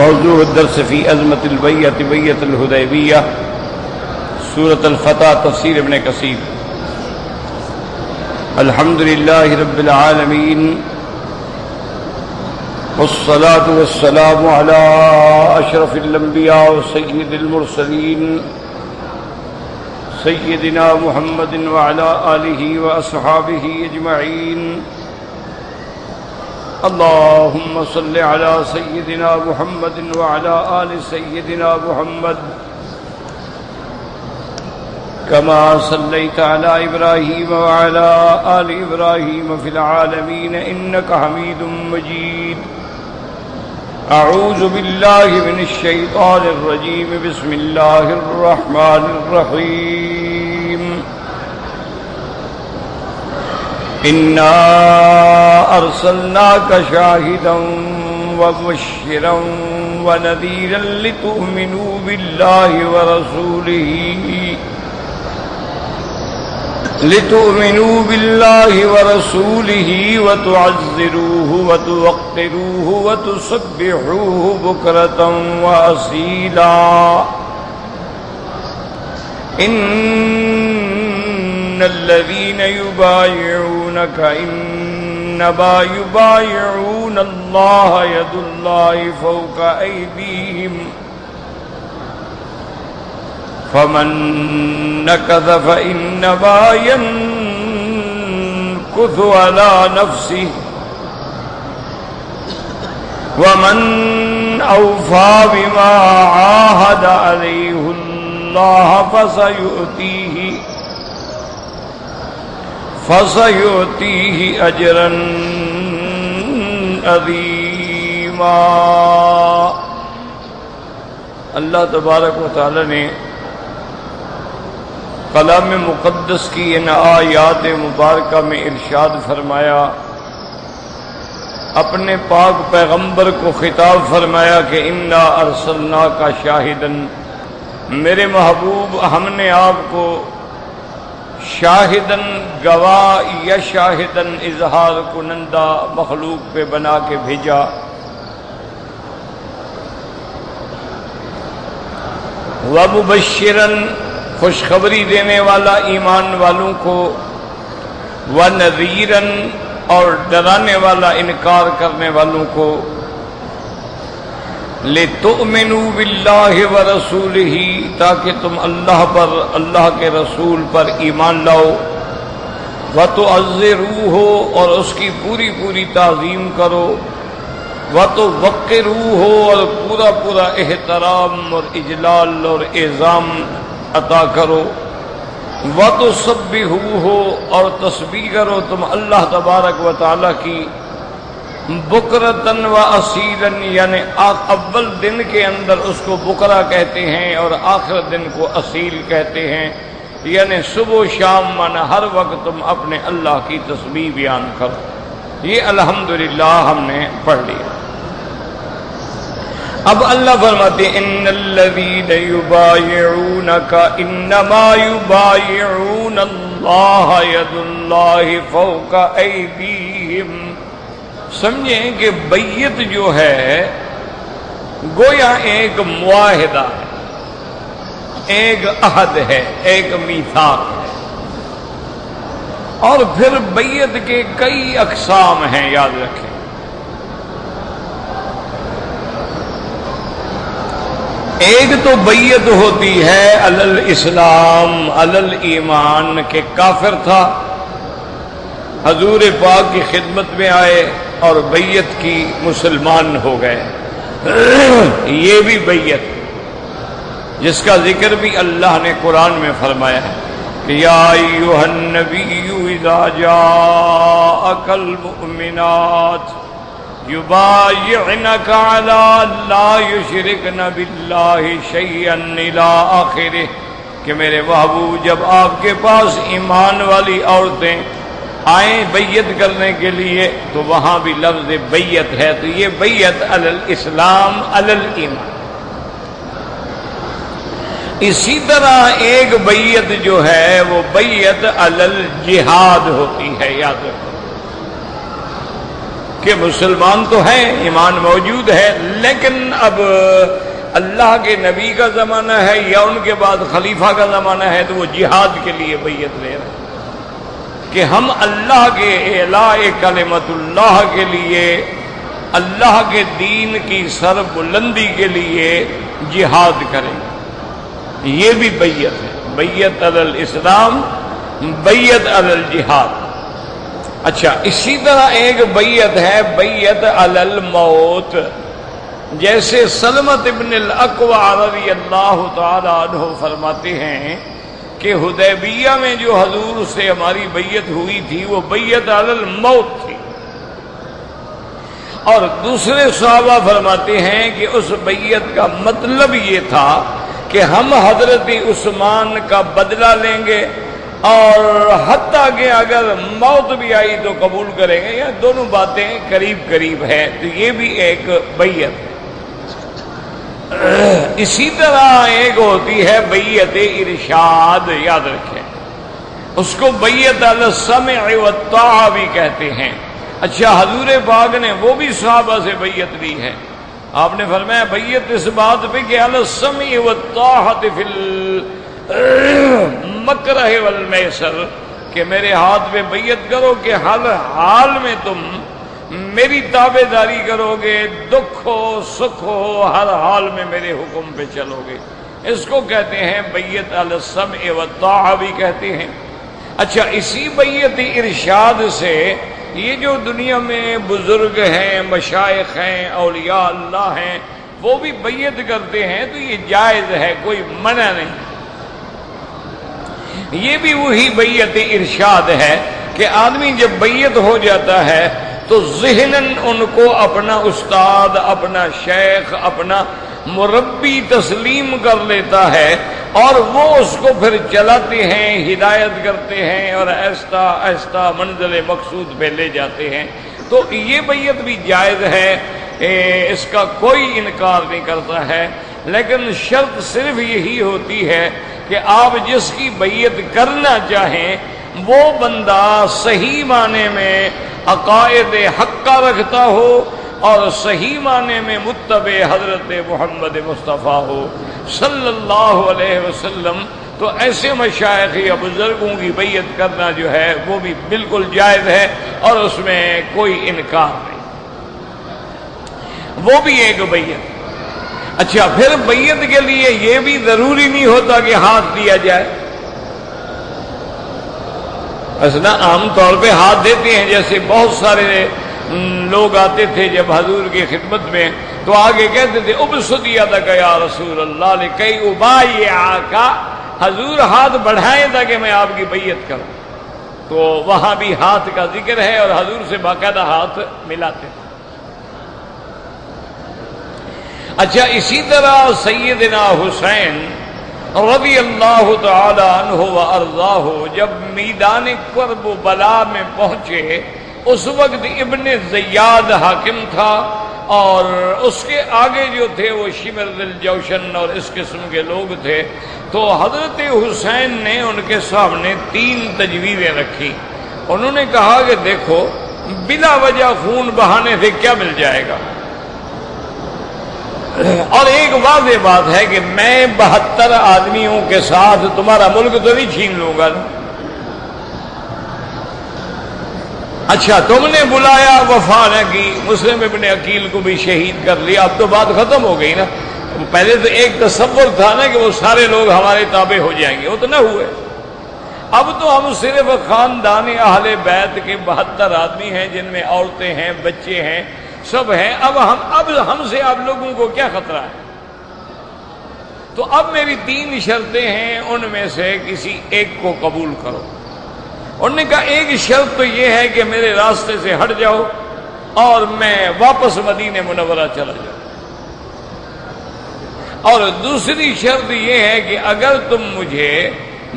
موضوع الدرس في أزمة البيعة بيعة الحديبية سورة الفتح تفسير ابن كثير. الحمد لله رب العالمين والصلاة والسلام على أشرف الأنبياء وسيد المرسلين سيدنا محمد وعلى آله وأصحابه أجمعين. اللهم صل على سيدنا محمد وعلى آل سيدنا محمد كما صليت على إبراهيم وعلى آل إبراهيم في العالمين إنك حميد مجيد. أعوذ بالله من الشيطان الرجيم. بسم الله الرحمن الرحيم. إنا أرسلناك شاهدا ومبشرا ونذيرا لتؤمنوا بالله ورسوله وتعزروه وتوقروه وتسبحوه بكرة وأصيلا. إن الذين يبايعونك إنما يبايعون الله يد الله فوق أيديهم فمن نكث فإنما ينكث على نفسه ومن أوفى بما عاهد عليه الله فسيؤتيه أجرا عظيما. اللہ تبارک و تعالی نے کلام مقدس کی ان آیات مبارکہ میں ارشاد فرمایا، اپنے پاک پیغمبر کو خطاب فرمایا کہ انا ارسلناک شاہدن، میرے محبوب ہم نے آپ کو شاہدن گواہ یا شاہدن اظہار کنندہ مخلوق پہ بنا کے بھیجا، ومبشرن خوشخبری دینے والا ایمان والوں کو، ونذیرن اور ڈرانے والا انکار کرنے والوں کو، لِتُؤْمِنُوا بِاللَّهِ وَرَسُولِهِ تاکہ تم اللہ پر، اللہ کے رسول پر ایمان لاؤ، وَتُعَزِّرُوهُ اور اس کی پوری پوری تعظیم کرو، وَتُوَقِّرُوهُ اور پورا پورا احترام اور اجلال اور اعظام عطا کرو، وَتُسَبِّحُوهُ اور تسبیح کرو تم اللہ تبارک و تعالی کی، بکرتن و اصیلن یعنی اول دن کے اندر اس کو بکرا کہتے ہیں اور آخر دن کو اصیل کہتے ہیں، یعنی صبح و شام مانا ہر وقت تم اپنے اللہ کی تسبیح بیان کرو. یہ الحمدللہ ہم نے پڑھ لیا. اب اللہ فرماتے ہیں ان الذین یبایعونک انما یبایعون اللہ ید اللہ فوق ایدیہم. سمجھیں کہ بیعت جو ہے گویا ایک معاہدہ ہے، ایک عہد ہے، ایک میثاق ہے، اور پھر بیعت کے کئی اقسام ہیں، یاد رکھیں. ایک تو بیعت ہوتی ہے علی الاسلام علی الایمان کہ کافر تھا، حضور پاک کی خدمت میں آئے اور بیعت کی، مسلمان ہو گئے، یہ بھی بیعت جس کا ذکر بھی اللہ نے قرآن میں فرمایا ہے کہ یا ایھا النبی اذا جاءک المؤمنات یبایعنک علی لا یشرکن باللہ شیئا الی آخرہ، کہ میرے محبوب جب آپ کے پاس ایمان والی عورتیں آئیں بیعت کرنے کے لیے تو وہاں بھی لفظ بیعت ہے، تو یہ بیعت علی الاسلام علی الایمان. اسی طرح ایک بیعت جو ہے وہ بیعت علی الجہاد ہوتی ہے، یاد رکھو. کہ مسلمان تو ہیں، ایمان موجود ہے، لیکن اب اللہ کے نبی کا زمانہ ہے یا ان کے بعد خلیفہ کا زمانہ ہے، تو وہ جہاد کے لیے بیعت لے رہے ہیں کہ ہم اللہ کے اعلاء کلمت اللہ کے لیے، اللہ کے دین کی سر بلندی کے لیے جہاد کریں. یہ بھی بیعت ہے، بیعت علی الاسلام، بیعت علی الجہاد. اچھا، اسی طرح ایک بیعت ہے بیعت علی الموت. جیسے سلمۃ ابن الاکوع رضی اللہ تعالی عنہ فرماتے ہیں کہ حدیبیہ میں جو حضور سے ہماری بیعت ہوئی تھی وہ بیعت علی الموت تھی، اور دوسرے صحابہ فرماتے ہیں کہ اس بیعت کا مطلب یہ تھا کہ ہم حضرت عثمان کا بدلہ لیں گے، اور حتیٰ کہ اگر موت بھی آئی تو قبول کریں گے. یہ دونوں باتیں قریب قریب ہیں، تو یہ بھی ایک بیعت ہے. اسی طرح ایک ہوتی ہے بیعت ارشاد، یاد رکھیں، اس کو بیعت علی السمع والطاعہ بھی کہتے ہیں. اچھا، حضور پاک نے وہ بھی صحابہ سے بیعت لی ہے. آپ نے فرمایا بیعت اس بات پہ کہ علی السمع والطاعۃ فی المکرہ والمیسر، کہ میرے ہاتھ پہ بیعت کرو کہ ہر حال میں تم میری تابع داری کرو گے، دکھ ہو سکھ ہو ہر حال میں میرے حکم پہ چلو گے. اس کو کہتے ہیں بیعت علی السمع والطاعہ بھی کہتے ہیں. اچھا، اسی بیعت ارشاد سے یہ جو دنیا میں بزرگ ہیں، مشائخ ہیں، اولیاء اللہ ہیں، وہ بھی بیعت کرتے ہیں، تو یہ جائز ہے، کوئی منع نہیں. یہ بھی وہی بیعت ارشاد ہے کہ آدمی جب بیعت ہو جاتا ہے تو ذہناً ان کو اپنا استاد، اپنا شیخ، اپنا مربی تسلیم کر لیتا ہے، اور وہ اس کو پھر چلاتے ہیں، ہدایت کرتے ہیں، اور آہستہ آہستہ منزل مقصود پہ لے جاتے ہیں. تو یہ بیعت بھی جائز ہے، اس کا کوئی انکار نہیں کرتا ہے. لیکن شرط صرف یہی ہوتی ہے کہ آپ جس کی بیعت کرنا چاہیں وہ بندہ صحیح معنی میں عقائد حقہ رکھتا ہو اور صحیح معنی میں متبع حضرت محمد مصطفیٰ ہو صلی اللہ علیہ وسلم. تو ایسے مشائخ یا بزرگوں کی بیعت کرنا جو ہے وہ بھی بالکل جائز ہے، اور اس میں کوئی انکار نہیں. وہ بھی ایک بیعت. اچھا، پھر بیعت کے لیے یہ بھی ضروری نہیں ہوتا کہ ہاتھ دیا جائے. اسنا عام طور پہ ہاتھ دیتے ہیں، جیسے بہت سارے لوگ آتے تھے جب حضور کی خدمت میں تو آگے کہتے تھے ابسط یدک یا رسول اللہ لکی ابایعک، حضور ہاتھ بڑھائیں تاکہ میں آپ کی بیعت کروں. تو وہاں بھی ہاتھ کا ذکر ہے، اور حضور سے باقاعدہ ہاتھ ملاتے ہیں. اچھا، اسی طرح سیدنا حسین رضی اللہ تعالی عنہ وارضاہ جب میدان کرب و بلا میں پہنچے، اس وقت ابن زیاد حاکم تھا، اور اس کے آگے جو تھے وہ شمر ذی الجوشن اور اس قسم کے لوگ تھے. تو حضرت حسین نے ان کے سامنے 3 تجویزیں رکھی. انہوں نے کہا کہ دیکھو، بلا وجہ خون بہانے سے کیا مل جائے گا، اور ایک واضح بات ہے کہ میں 72 آدمیوں کے ساتھ تمہارا ملک تو نہیں چھین لوں گا. اچھا، تم نے بلایا، وفا نہ کی، مسلم ابن عقیل کو بھی شہید کر لیا، اب تو بات ختم ہو گئی نا. پہلے تو ایک تصور تھا نا کہ وہ سارے لوگ ہمارے تابع ہو جائیں گے، وہ تو نہ ہوئے. اب تو ہم صرف خاندان اہل بیت کے 72 آدمی ہیں، جن میں عورتیں ہیں، بچے ہیں، سب ہیں. اب ہم سے آپ لوگوں کو کیا خطرہ ہے؟ تو اب میری 3 شرطیں ہیں، ان میں سے کسی ایک کو قبول کرو. انہوں نے کہا ایک شرط تو یہ ہے کہ میرے راستے سے ہٹ جاؤ اور میں واپس مدینہ منورہ چلا جاؤں، اور دوسری شرط یہ ہے کہ اگر تم مجھے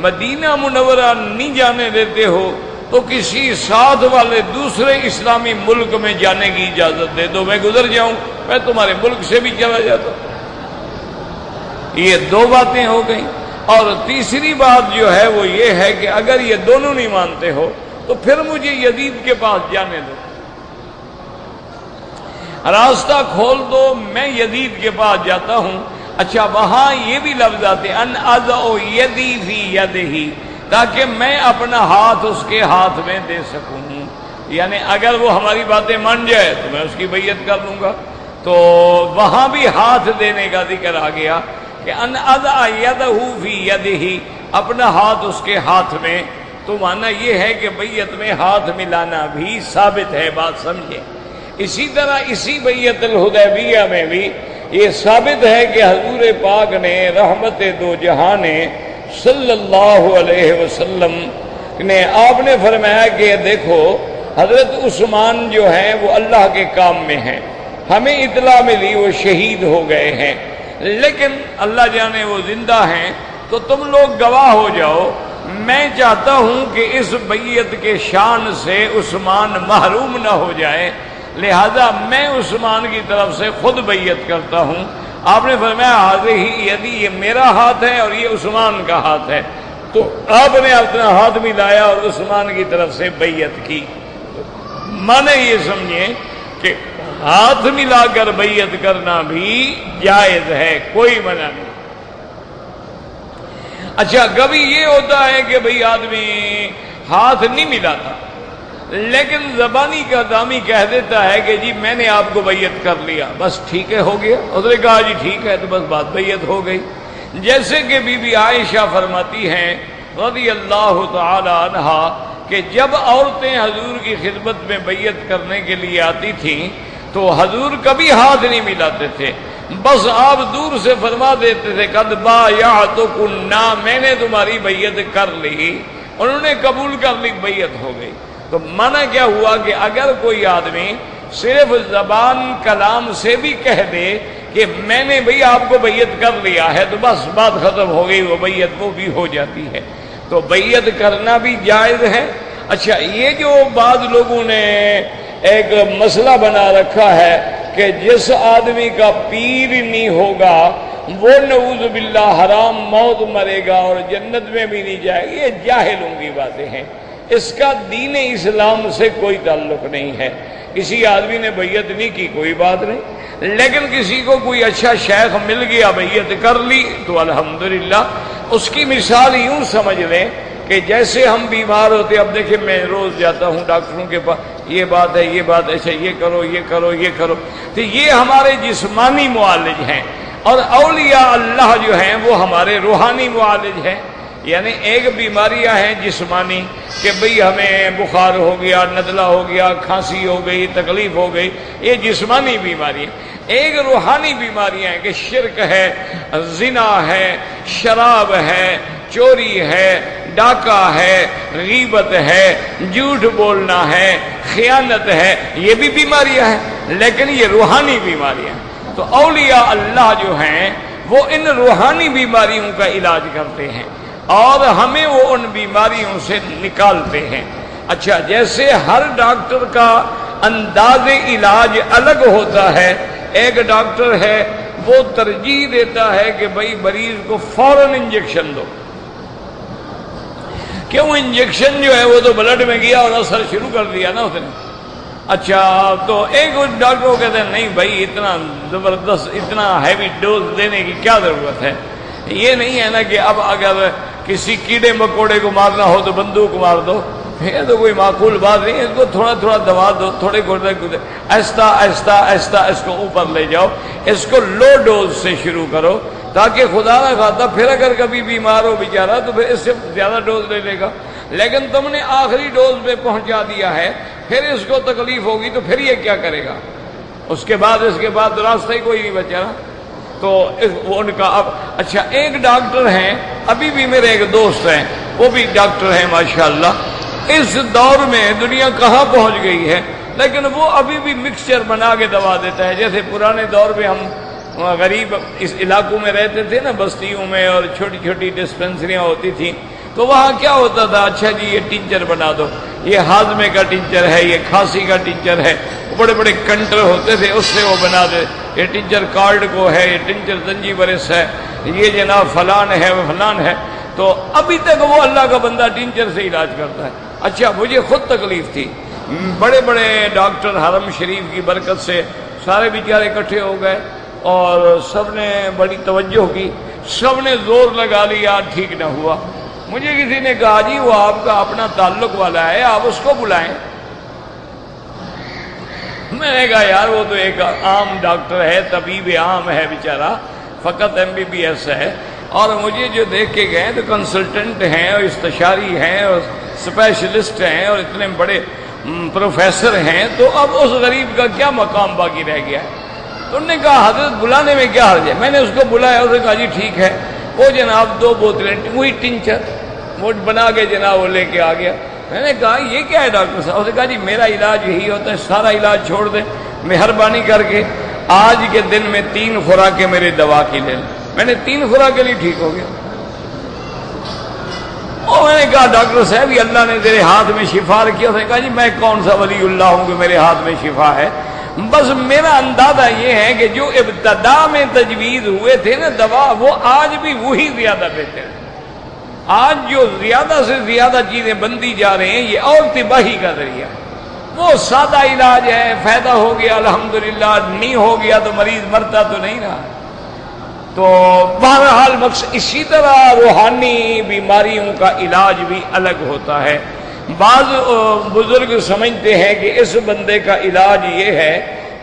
مدینہ منورہ نہیں جانے دیتے ہو تو کسی ساتھ والے دوسرے اسلامی ملک میں جانے کی اجازت دے دو، میں گزر جاؤں، میں تمہارے ملک سے بھی چلا جاتا ہوں. یہ 2 باتیں ہو گئیں. اور تیسری بات جو ہے وہ یہ ہے کہ اگر یہ دونوں نہیں مانتے ہو تو پھر مجھے یزید کے پاس جانے دو. راستہ کھول دو، میں یزید کے پاس جاتا ہوں۔ اچھا وہاں یہ بھی لفظ آتے ان اضع یدی فی یدہ، تاکہ میں اپنا ہاتھ اس کے ہاتھ میں دے سکوں، یعنی اگر وہ ہماری باتیں مان جائے تو میں اس کی بیعت کر لوں گا۔ تو وہاں بھی ہاتھ دینے کا ذکر آ گیا کہ ان اضع یدہ فی یدہ، اپنا ہاتھ اس کے ہاتھ میں، تو معنی یہ ہے کہ بیعت میں ہاتھ ملانا بھی ثابت ہے، بات سمجھے۔ اسی طرح اسی بیعت الحدیبیہ میں بھی یہ ثابت ہے کہ حضور پاک نے رحمت دو جہان صلی اللہ علیہ وسلم نے، آپ نے فرمایا کہ دیکھو حضرت عثمان جو ہیں وہ اللہ کے کام میں ہیں، ہمیں اطلاع ملی وہ شہید ہو گئے ہیں، لیکن اللہ جانے وہ زندہ ہیں، تو تم لوگ گواہ ہو جاؤ، میں چاہتا ہوں کہ اس بیعت کے شان سے عثمان محروم نہ ہو جائے، لہذا میں عثمان کی طرف سے خود بیعت کرتا ہوں۔ آپ نے فرمایا ہذہ یدی، یہ میرا ہاتھ ہے اور یہ عثمان کا ہاتھ ہے، تو آپ نے اپنا ہاتھ ملایا اور عثمان کی طرف سے بیعت کی۔ مانے یہ سمجھیں کہ ہاتھ ملا کر بیعت کرنا بھی جائز ہے، کوئی منع نہیں۔ اچھا کبھی یہ ہوتا ہے کہ بھئی آدمی ہاتھ نہیں ملاتا، لیکن زبانی کا دامی کہہ دیتا ہے کہ جی میں نے آپ کو بیعت کر لیا، بس ٹھیک ہے، ہو گیا۔ اس نے کہا جی ٹھیک ہے، تو بس بات بیعت ہو گئی۔ جیسے کہ بی بی عائشہ فرماتی ہیں رضی اللہ تعالی عنہا کہ جب عورتیں حضور کی خدمت میں بیعت کرنے کے لیے آتی تھیں تو حضور کبھی ہاتھ نہیں ملاتے تھے، بس آپ دور سے فرما دیتے تھے قد بایعتکنا، میں نے تمہاری بیعت کر لی، انہوں نے قبول کر لی، بیعت ہو گئی۔ تو معنی کیا ہوا کہ اگر کوئی آدمی صرف زبان کلام سے بھی کہہ دے کہ میں نے بھئی آپ کو بیعت کر لیا ہے، تو بس بات ختم ہو گئی، وہ بیعت وہ بھی ہو جاتی ہے، تو بیعت کرنا بھی جائز ہے۔ اچھا یہ جو بعض لوگوں نے ایک مسئلہ بنا رکھا ہے کہ جس آدمی کا پیر نہیں ہوگا وہ نعوذ باللہ حرام موت مرے گا اور جنت میں بھی نہیں جائے گا، یہ جاہلوں کی باتیں ہیں، اس کا دین اسلام سے کوئی تعلق نہیں ہے۔ کسی آدمی نے بیعت نہیں کی کوئی بات نہیں، لیکن کسی کو کوئی اچھا شیخ مل گیا بیعت کر لی تو الحمدللہ۔ اس کی مثال یوں سمجھ لیں کہ جیسے ہم بیمار ہوتے، اب دیکھیں میں روز جاتا ہوں ڈاکٹروں کے پاس، یہ بات ہے یہ بات ایسا، یہ کرو یہ کرو یہ کرو، تو یہ ہمارے جسمانی معالج ہیں، اور اولیاء اللہ جو ہیں وہ ہمارے روحانی معالج ہیں۔ یعنی ایک بیماریاں ہیں جسمانی کہ بھئی ہمیں بخار ہو گیا، نزلہ ہو گیا، کھانسی ہو گئی، تکلیف ہو گئی، یہ جسمانی بیماری ہے۔ ایک روحانی بیماریاں ہیں کہ شرک ہے، زنا ہے، شراب ہے، چوری ہے، ڈاکہ ہے، غیبت ہے، جھوٹ بولنا ہے، خیانت ہے، یہ بھی بیماریاں ہیں، لیکن یہ روحانی بیماریاں ہیں۔ تو اولیاء اللہ جو ہیں وہ ان روحانی بیماریوں کا علاج کرتے ہیں اور ہمیں وہ ان بیماریوں سے نکالتے ہیں۔ اچھا جیسے ہر ڈاکٹر کا انداز علاج الگ ہوتا ہے، ایک ڈاکٹر ہے وہ ترجیح دیتا ہے کہ بھئی مریض کو فوراً انجیکشن دو، کیوں انجیکشن جو ہے وہ تو بلڈ میں گیا اور اثر شروع کر دیا نا اس نے۔ اچھا تو ایک ڈاکٹر کو کہتے ہیں نہیں بھائی اتنا زبردست اتنا ہیوی ڈوز دینے کی کیا ضرورت ہے، یہ نہیں ہے نا کہ اب اگر کسی کیڑے مکوڑے کو مارنا ہو تو بندوق مار دو، یہ تو کوئی معقول بات نہیں، اس کو تھوڑا تھوڑا دوا دو، تھوڑے آہستہ آہستہ آہستہ اس کو اوپر لے جاؤ، اس کو لو ڈوز سے شروع کرو تاکہ خدا نہ خواستہ پھر اگر کبھی بیمار ہو بیچارہ تو پھر اس سے زیادہ ڈوز لے لے گا، لیکن تم نے آخری ڈوز پہ پہنچا دیا ہے، پھر اس کو تکلیف ہوگی تو پھر یہ کیا کرے گا، اس کے بعد راستہ ہی کوئی نہیں بچا نا۔ تو وہ ان کا اب اچھا ایک ڈاکٹر ہیں، ابھی بھی میرے ایک دوست ہیں وہ بھی ڈاکٹر ہیں ماشاءاللہ، اس دور میں دنیا کہاں پہنچ گئی ہے، لیکن وہ ابھی بھی مکسچر بنا کے دوا دیتا ہے۔ جیسے پرانے دور میں ہم غریب اس علاقوں میں رہتے تھے نا، بستیوں میں، اور چھوٹی چھوٹی ڈسپنسریاں ہوتی تھیں، تو وہاں کیا ہوتا تھا، اچھا جی یہ ٹینچر بنا دو، یہ ہاضمے کا ٹینچر ہے، یہ کھانسی کا ٹینچر ہے، بڑے بڑے کنٹر ہوتے تھے اس سے وہ بنا دے، یہ ٹینچر کارڈ کو ہے، یہ ٹینچر زنجیورس ہے، یہ جناب فلان ہے وہ فلان ہے۔ تو ابھی تک وہ اللہ کا بندہ ٹینچر سے علاج کرتا ہے۔ اچھا مجھے خود تکلیف تھی، بڑے بڑے ڈاکٹر حرم شریف کی برکت سے سارے بیچارے اکٹھے ہو گئے اور سب نے بڑی توجہ کی، سب نے زور لگا لیا، ٹھیک نہ ہوا۔ مجھے کسی نے کہا جی وہ آپ کا اپنا تعلق والا ہے، آپ اس کو بلائیں۔ میں نے کہا یار وہ تو ایک عام ڈاکٹر ہے، طبیب عام ہے بیچارہ، فقط MBBS ہے، اور مجھے جو دیکھ کے گئے تو کنسلٹنٹ ہیں اور استشاری ہیں اور اسپیشلسٹ ہیں اور اتنے بڑے پروفیسر ہیں، تو اب اس غریب کا کیا مقام باقی رہ گیا ہے؟ تو انہوں نے کہا حضرت بلانے میں کیا حرج ہے؟ میں نے اس کو بلایا، اس نے کہا جی ٹھیک ہے۔ وہ جناب 2 بوتلیں وہی ٹنچر وہ بنا کے جناب وہ لے کے آ گیا۔ میں نے کہا یہ کیا ہے ڈاکٹر صاحب؟ اس نے کہا جی میرا علاج یہی ہوتا ہے، سارا علاج چھوڑ دیں، مہربانی کر کے آج کے دن میں 3 خوراکیں میرے دوا کی لے لیں۔ میں نے 3 خوراکیں لی، ٹھیک ہو گیا۔ اور میں نے کہا ڈاکٹر صاحب یہ اللہ نے تیرے ہاتھ میں شفا رکھی ہے۔ اس نے کہا جی میں کون سا ولی اللہ ہوں کہ میرے ہاتھ میں شفا ہے، بس میرا اندازہ یہ ہے کہ جو ابتدا میں تجویز ہوئے تھے نا دوا، وہ آج بھی وہی زیادہ بہتر ہے۔ آج جو زیادہ سے زیادہ چیزیں بنتی جا رہے ہیں یہ اور تباہی کا ذریعہ ہے۔ وہ سادہ علاج ہے، فائدہ ہو گیا الحمدللہ، نہیں ہو گیا تو مریض مرتا تو نہیں رہا۔ تو بہرحال مقصد اسی طرح روحانی بیماریوں کا علاج بھی الگ ہوتا ہے۔ بعض بزرگ سمجھتے ہیں کہ اس بندے کا علاج یہ ہے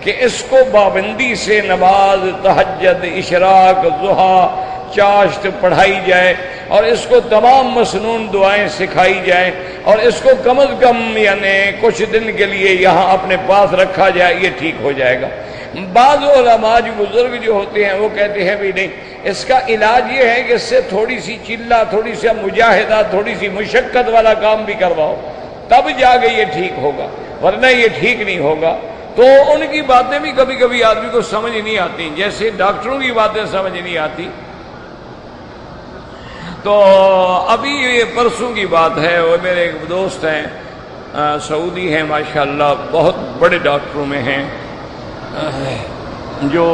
کہ اس کو پابندی سے نماز، تہجد، اشراق، ضحیٰ، چاشت پڑھائی جائے اور اس کو تمام مسنون دعائیں سکھائی جائیں اور اس کو کم از کم یعنی کچھ دن کے لیے یہاں اپنے پاس رکھا جائے، یہ ٹھیک ہو جائے گا۔ بعض علماء جو بزرگ جو ہوتے ہیں وہ کہتے ہیں بھی نہیں، اس کا علاج یہ ہے کہ اس سے تھوڑی سی چلہ، تھوڑی سی مجاہدہ، تھوڑی سی مشقت والا کام بھی کرواؤ، تب جا کے یہ ٹھیک ہوگا، ورنہ یہ ٹھیک نہیں ہوگا۔ تو ان کی باتیں بھی کبھی کبھی آدمی کو سمجھ نہیں آتی، جیسے ڈاکٹروں کی باتیں سمجھ نہیں آتی۔ تو ابھی یہ پرسوں کی بات ہے، وہ میرے ایک دوست ہیں سعودی ہیں ماشاءاللہ، بہت بڑے ڈاکٹروں میں ہیں، جو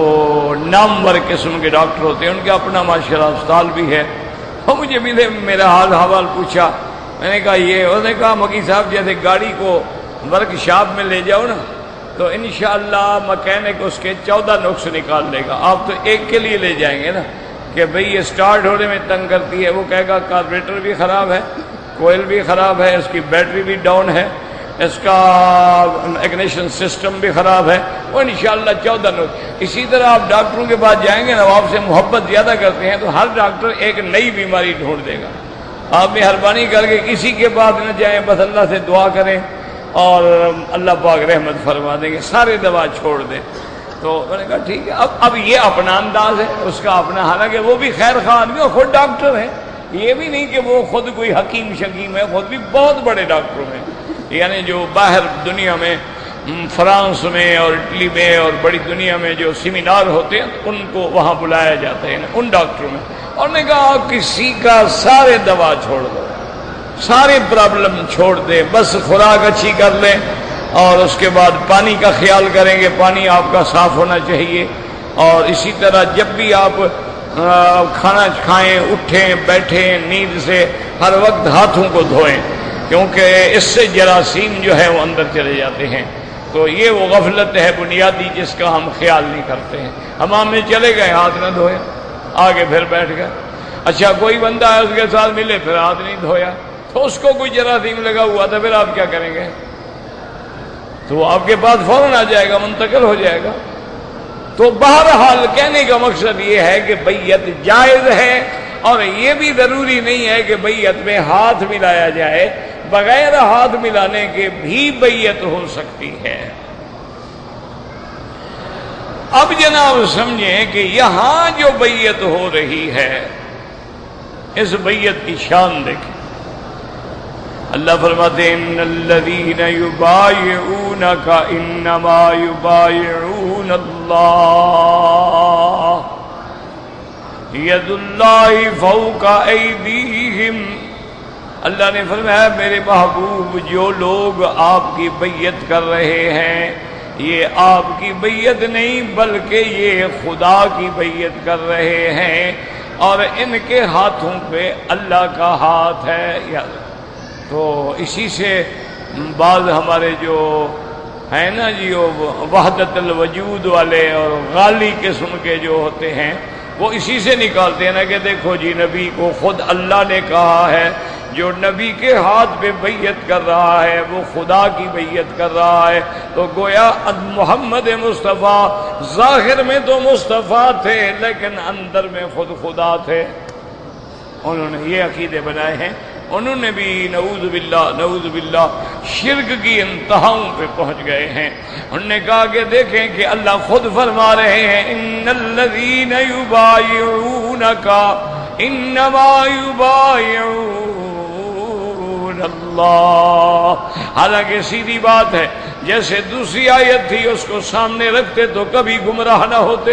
نامور قسم کے ڈاکٹر ہوتے ہیں، ان کا اپنا ماشاءاللہ اسپتال بھی ہے۔ وہ مجھے ملے، میرا حال حوال پوچھا، میں نے کہا یہ، انہوں نے کہا مکی صاحب جیسے گاڑی کو ورک شاپ میں لے جاؤ نا تو انشاءاللہ مکینک اس کے 14 نقص نکال لے گا، آپ تو ایک کے لیے لے جائیں گے نا کہ بھئی یہ سٹارٹ ہونے میں تنگ کرتی ہے، وہ کہے گا کاربوریٹر بھی خراب ہے، کوئل بھی خراب ہے، اس کی بیٹری بھی ڈاؤن ہے، اس کا اگنیشن سسٹم بھی خراب ہے، وہ انشاءاللہ 14 نقص۔ اسی طرح آپ ڈاکٹروں کے پاس جائیں گے نا، وہ آپ سے محبت زیادہ کرتے ہیں تو ہر ڈاکٹر ایک نئی بیماری ڈھونڈ دے گا۔ آپ مہربانی کر کے کسی کے پاس نہ جائیں، بس اللہ سے دعا کریں اور اللہ پاک رحمت فرما دیں گے، سارے دوا چھوڑ دیں۔ تو میں نے کہا ٹھیک ہے، اب یہ اپنا انداز ہے، اس کا اپنا، حالانکہ وہ بھی خیر خواہ آدمی اور خود ڈاکٹر ہے، یہ بھی نہیں کہ وہ خود کوئی حکیم شکیم ہے، خود بھی بہت بڑے ڈاکٹروں میں، یعنی جو باہر دنیا میں فرانس میں اور اٹلی میں اور بڑی دنیا میں جو سیمینار ہوتے ہیں ان کو وہاں بلایا جاتا ہے ان ڈاکٹروں میں۔ اور نے کہا کسی کا سارے دوا چھوڑ دو، سارے پرابلم چھوڑ دے، بس خوراک اچھی کر لیں اور اس کے بعد پانی کا خیال کریں گے، پانی آپ کا صاف ہونا چاہیے، اور اسی طرح جب بھی آپ کھانا کھائیں، اٹھیں بیٹھیں نیند سے، ہر وقت ہاتھوں کو دھوئیں، کیونکہ اس سے جراثیم جو ہے وہ اندر چلے جاتے ہیں۔ تو یہ وہ غفلت ہے بنیادی جس کا ہم خیال نہیں کرتے ہیں۔ حمام میں چلے گئے، ہاتھ نہ دھویا، آگے پھر بیٹھ گئے۔ اچھا کوئی بندہ ہے اس کے ساتھ ملے، پھر ہاتھ نہیں دھویا، تو اس کو کوئی جراثیم لگا ہوا تھا، پھر آپ کیا کریں گے؟ تو وہ آپ کے پاس فوراً آ جائے گا، منتقل ہو جائے گا۔ تو بہرحال کہنے کا مقصد یہ ہے کہ بیعت جائز ہے، اور یہ بھی ضروری نہیں ہے کہ بیعت میں ہاتھ ملایا جائے، بغیر ہاتھ ملانے کے بھی بیعت ہو سکتی ہے۔ اب جناب سمجھیں کہ یہاں جو بیعت ہو رہی ہے، اس بیعت کی شان دیکھیں۔ اللہ فرماتے ہیں ان الذین یبایعونک انما یبایعون اللہ ید اللہ فوق ایدیہم۔ اللہ نے فرمایا میرے محبوب جو لوگ آپ کی بیعت کر رہے ہیں، یہ آپ کی بیعت نہیں بلکہ یہ خدا کی بیعت کر رہے ہیں، اور ان کے ہاتھوں پہ اللہ کا ہاتھ ہے۔ تو اسی سے بعض ہمارے جو ہے نا جی وہ وحدت الوجود والے اور غالی قسم کے جو ہوتے ہیں وہ اسی سے نکالتے ہیں نا کہ دیکھو جی نبی کو خود اللہ نے کہا ہے، جو نبی کے ہاتھ پہ بیعت کر رہا ہے وہ خدا کی بیعت کر رہا ہے، تو گویا محمد مصطفیٰ ظاہر میں تو مصطفیٰ تھے لیکن اندر میں خود خدا تھے۔ انہوں نے یہ عقیدے بنائے ہیں، انہوں نے بھی نعوذ باللہ شرک کی انتہاؤں پہ پہنچ گئے ہیں۔ انہوں نے کہا کہ دیکھیں کہ اللہ خود فرما رہے ہیں ان الذین یبایعونک انما یبایعون اللہ، حالانکہ سیدھی بات ہے، جیسے دوسری آیت تھی اس کو سامنے رکھتے تو کبھی گمراہ نہ ہوتے۔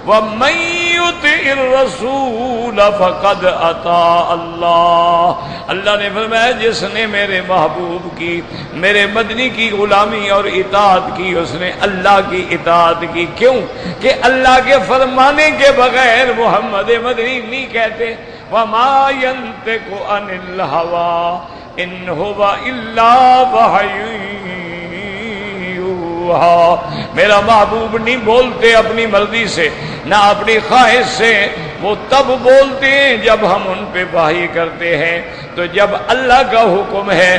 وَمَن يُطِعِ الرَّسُولَ فَقَدْ أَطَاعَ اللَّهَ، اللہ نے فرمایا جس نے میرے محبوب کی، میرے مدنی کی غلامی اور اطاعت کی، اس نے اللہ کی اطاعت کی۔ کیوں کہ اللہ کے فرمانے کے بغیر محمد مدنی نہیں کہتے وَمَا يَنطِقُ عَنِ الْهَوَىٰ إِنْ هُوَ إِلَّا وَحْيٌ یوحیٰ، میرا محبوب نہیں بولتے اپنی مرضی سے نہ اپنی خواہش سے، وہ تب بولتے ہیں جب ہم ان پہ وحی کرتے ہیں۔ تو جب اللہ کا حکم ہے،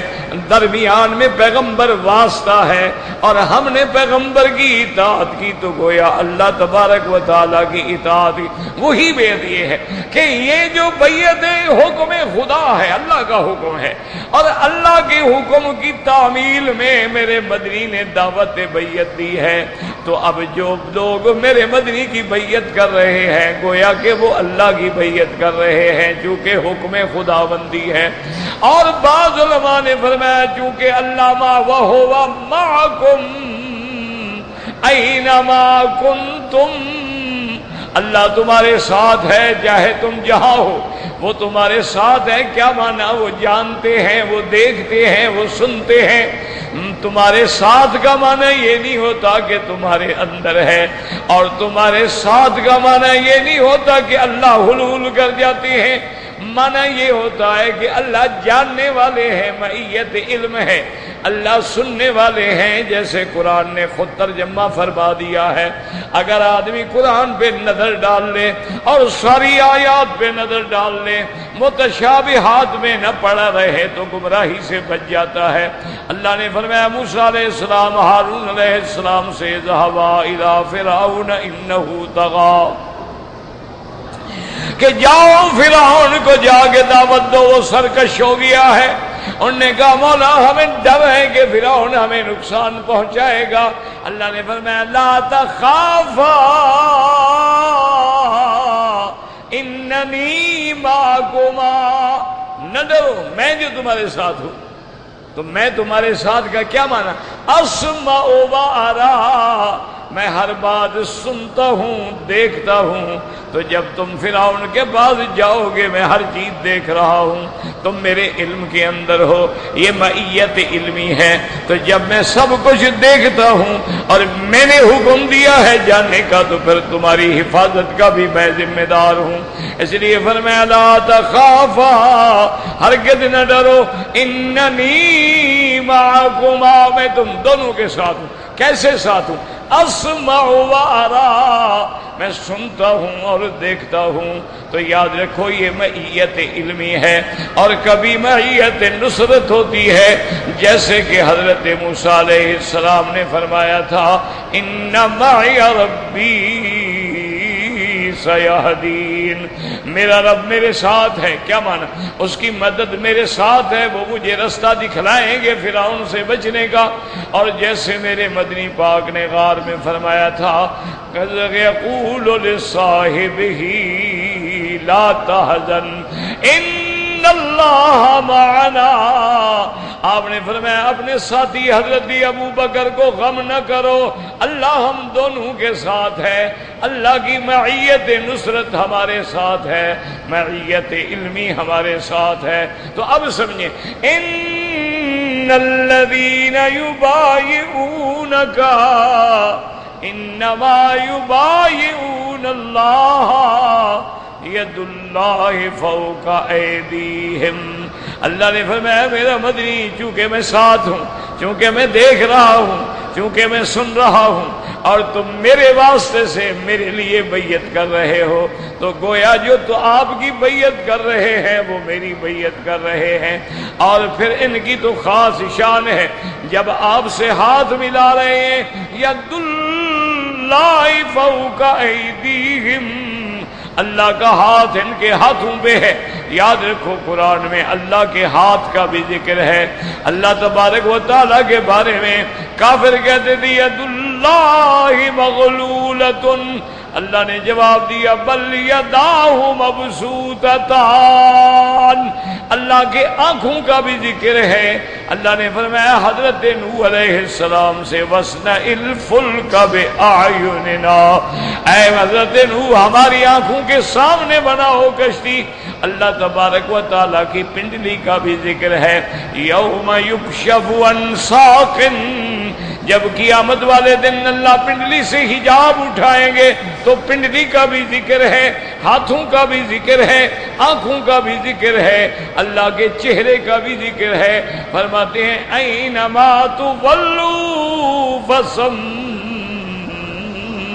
درمیان میں پیغمبر واسطہ ہے اور ہم نے پیغمبر کی اطاعت کی، تو گویا اللہ تبارک و تعالیٰ کی اطاعت کی۔ وہی بیعت یہ ہے کہ یہ جو بیعت ہے حکم خدا ہے، اللہ کا حکم ہے، اور اللہ کے حکم کی تعمیل میں میرے مدنی نے دعوت بیعت دی ہے۔ تو اب جو لوگ میرے مدنی کی بیعت کر رہے ہیں گویا کہ وہ اللہ کی بیعت کر رہے ہیں، چونکہ حکم خداوندی ہے۔ اور بعض علماء نے فرمایا چونکہ اللہ ما وہو معکم اینما کنتم، اللہ تمہارے ساتھ ہے چاہے تم جہاں ہو، وہ تمہارے ساتھ ہے۔ کیا معنی؟ وہ جانتے ہیں، وہ دیکھتے ہیں، وہ سنتے ہیں۔ تمہارے ساتھ کا معنی یہ نہیں ہوتا کہ تمہارے اندر ہے، اور تمہارے ساتھ کا معنی یہ نہیں ہوتا کہ اللہ حلول کر جاتے ہیں۔ معنی یہ ہوتا ہے کہ اللہ جاننے والے ہیں، معیت علم ہے، اللہ سننے والے ہیں، جیسے قرآن نے خود ترجمہ فرما دیا ہے۔ اگر آدمی قرآن پہ نظر ڈال لے اور ساری آیات پہ نظر ڈال لے، متشابہات میں نہ پڑا رہے تو گمراہی سے بچ جاتا ہے۔ اللہ نے فرمایا موسیٰ علیہ السلام ہارون علیہ السلام سے ذهبا الى فرعون انه طغى، کہ جاؤ فرعون کو جا کے دعوت دو، وہ سرکش ہو گیا ہے۔ انہوں نے کہا مولا ہمیں ڈر ہے کہ فرعون ہمیں نقصان پہنچائے گا۔ اللہ نے فرمایا لا تخافا اننی معکما، نہ ڈرو میں جو تمہارے ساتھ ہوں۔ تو میں تمہارے ساتھ کا کیا معنی؟ اسمع و ارا، میں ہر بات سنتا ہوں، دیکھتا ہوں۔ تو جب تم فرعون کے پاس جاؤ گے میں ہر چیز دیکھ رہا ہوں، تم میرے علم کے اندر ہو، یہ معیت علمی ہے۔ تو جب میں سب کچھ دیکھتا ہوں اور میں نے حکم دیا ہے جانے کا، تو پھر تمہاری حفاظت کا بھی میں ذمہ دار ہوں۔ اس لیے فرمایا لا تخافا، ہرگز نہ ڈرو، اننی معکما، میں تم دونوں کے ساتھ ہوں۔ کیسے ساتھ ہوں؟ اسمع و ارا، میں سنتا ہوں اور دیکھتا ہوں۔ تو یاد رکھو یہ معیت علمی ہے، اور کبھی معیت نصرت ہوتی ہے، جیسے کہ حضرت موسیٰ علیہ السلام نے فرمایا تھا ان معی ربی سیہدین، میرا رب میرے ساتھ ہے۔ کیا معنی؟ اس کی مدد میرے ساتھ ہے، وہ مجھے رستہ دکھلائیں گے فرعون سے بچنے کا۔ اور جیسے میرے مدنی پاک نے غار میں فرمایا تھا یقول لصاحبہ لا تحزن ان اللہ معنا، آپ نے فرمایا اپنے ساتھی حضرت ابو بکر کو غم نہ کرو، اللہ ہم دونوں کے ساتھ ہے، اللہ کی معیت نصرت ہمارے ساتھ ہے، معیت علمی ہمارے ساتھ ہے۔ تو اب سمجھیں ان الذین یبایعونک انما یبایعون اللہ ید اللہ فوق ایدیہم، اللہ نے فرمایا میرا مدنی چونکہ میں ساتھ ہوں، چونکہ میں دیکھ رہا ہوں، چونکہ میں سن رہا ہوں اور تم میرے واسطے سے میرے لیے بیعت کر رہے ہو، تو گویا جو تو آپ کی بیعت کر رہے ہیں وہ میری بیعت کر رہے ہیں۔ اور پھر ان کی تو خاص شان ہے، جب آپ سے ہاتھ ملا رہے ہیں، ید اللہ فوق ایدیہم، اللہ کا ہاتھ ان کے ہاتھوں پہ ہے۔ یاد رکھو قرآن میں اللہ کے ہاتھ کا بھی ذکر ہے۔ اللہ تبارک و تعالیٰ کے بارے میں کافر کہتے تھے ید اللہ مغلولۃ، اللہ نے جواب دیا بل یداہ مبسوطتان، اللہ کے آنکھوں کا بھی ذکر ہے۔ اللہ نے فرمایا حضرت نوح علیہ السلام سے وَاصْنَعِ الْفُلْكَ بِأَعْيُنِنَا، اے حضرت نوح ہماری آنکھوں کے سامنے بناؤ کشتی۔ اللہ تبارک و تعالیٰ کی پنڈلی کا بھی ذکر ہے، یوم یکشف عن ساق، جب قیامت والے دن اللہ پنڈلی سے حجاب اٹھائیں گے تو پنڈلی کا بھی ذکر ہے، ہاتھوں کا بھی ذکر ہے، آنکھوں کا بھی ذکر ہے، اللہ کے چہرے کا بھی ذکر ہے۔ فرماتے ہیں اینما تولوا فثم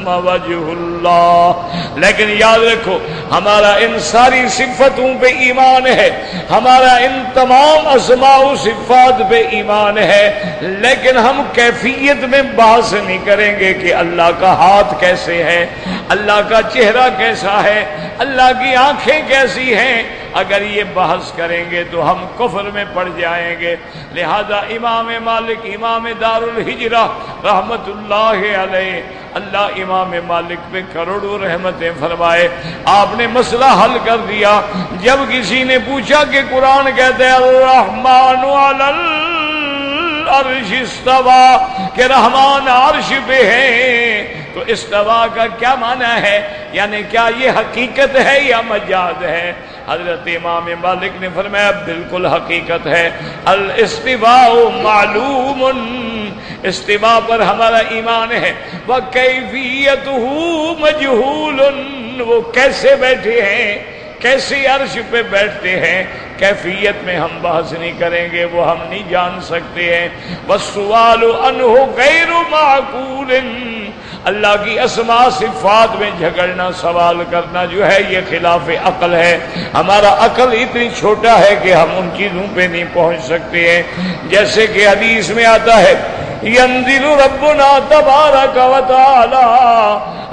وجہ اللہ، لیکن یاد رکھو ہمارا ان ساری صفتوں پہ ایمان ہے، ہمارا ان تمام اسماء و صفات پہ ایمان ہے، لیکن ہم کیفیت میں بحث نہیں کریں گے کہ اللہ کا ہاتھ کیسے ہے، اللہ کا چہرہ کیسا ہے، اللہ کی آنکھیں کیسی ہیں۔ اگر یہ بحث کریں گے تو ہم کفر میں پڑ جائیں گے۔ لہذا امام مالک امام دار الہجرہ رحمت اللہ علیہ، اللہ امام مالک پہ کروڑوں رحمتیں فرمائے، آپ نے مسئلہ حل کر دیا۔ جب کسی نے پوچھا کہ قرآن کہتے ہیں الرحمن علی العرش استوى، کہ رحمان عرش پہ ہے، تو استوا کا کیا معنی ہے؟ یعنی کیا یہ حقیقت ہے یا مجاز ہے؟ حضرت امام مالک نے فرمایا بالکل حقیقت ہے، الاستواء معلوم، استواء پر ہمارا ایمان ہے، وَكَيْفِيَّتُهُ مَجْهُولٌ، وہ کیسے بیٹھے ہیں، کیسے عرش پہ بیٹھتے ہیں، کیفیت میں ہم بحث نہیں کریں گے، وہ ہم نہیں جان سکتے ہیں۔ وَالسُّؤَالُ عَنْهُ غَيْرُ مَعْقُولٍ، اللہ کی اسماء صفات میں جھگڑنا، سوال کرنا جو ہے یہ خلاف عقل ہے۔ ہمارا عقل اتنی چھوٹا ہے کہ ہم ان چیزوں پہ نہیں پہنچ سکتے ہیں۔ جیسے کہ حدیث میں آتا ہے ینزل ربنا تبارک و تعالی،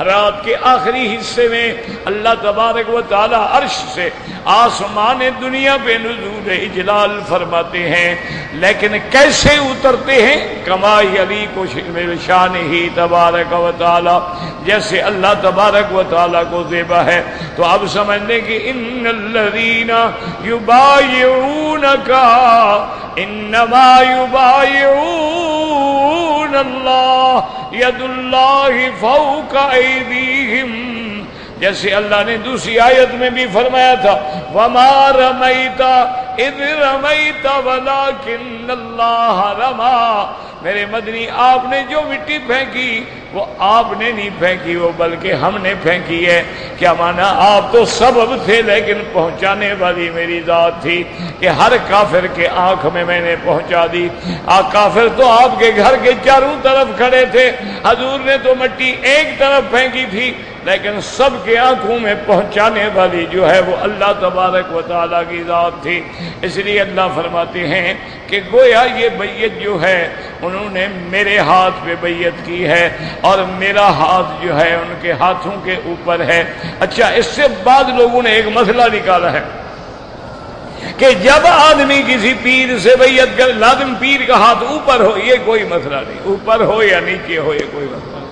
رات کے آخری حصے میں اللہ تبارک و تعالی عرش سے آسمان دنیا پہ نزول اجلال فرماتے ہیں، لیکن کیسے اترتے ہیں؟ کما یلیق بشانہ تبارک و تعالی، جیسے اللہ تبارک و تعالی کو زیبا ہے۔ تو اب سمجھ لیں کہ ان الذین یبایعونک انما یبایعون اللہ ید اللہ فوق ایدیہم، جیسے اللہ نے دوسری آیت میں بھی فرمایا تھا وَمَا رَمَيْتَ اِذْ رَمَيْتَ وَلَكِنَّ اللَّهَ رَمَى، میرے مدنی آپ نے جو مٹی پھینکی وہ آپ نے نہیں پھینکی، وہ بلکہ ہم نے پھینکی ہے۔ کیا مانا؟ آپ تو سبب تھے لیکن پہنچانے والی میری ذات تھی کہ ہر کافر کے آنکھ میں میں نے پہنچا دی۔ کافر تو آپ کے گھر کے چاروں طرف کھڑے تھے، حضور نے تو مٹی ایک طرف پھینکی تھی، لیکن سب کے آنکھوں میں پہنچانے والی جو ہے وہ اللہ تبارک و تعالیٰ کی ذات تھی۔ اس لیے اللہ فرماتے ہیں کہ گویا یہ بیعت جو ہے انہوں نے میرے ہاتھ پہ بیعت کی ہے اور میرا ہاتھ جو ہے ان کے ہاتھوں کے اوپر ہے۔ اچھا، اس سے بعد لوگوں نے ایک مسئلہ نکالا ہے کہ جب آدمی کسی پیر سے بیعت کر لازم پیر کا ہاتھ اوپر ہو، یہ کوئی مسئلہ نہیں، اوپر ہو یا نیچے ہو یہ کوئی مسئلہ نہیں۔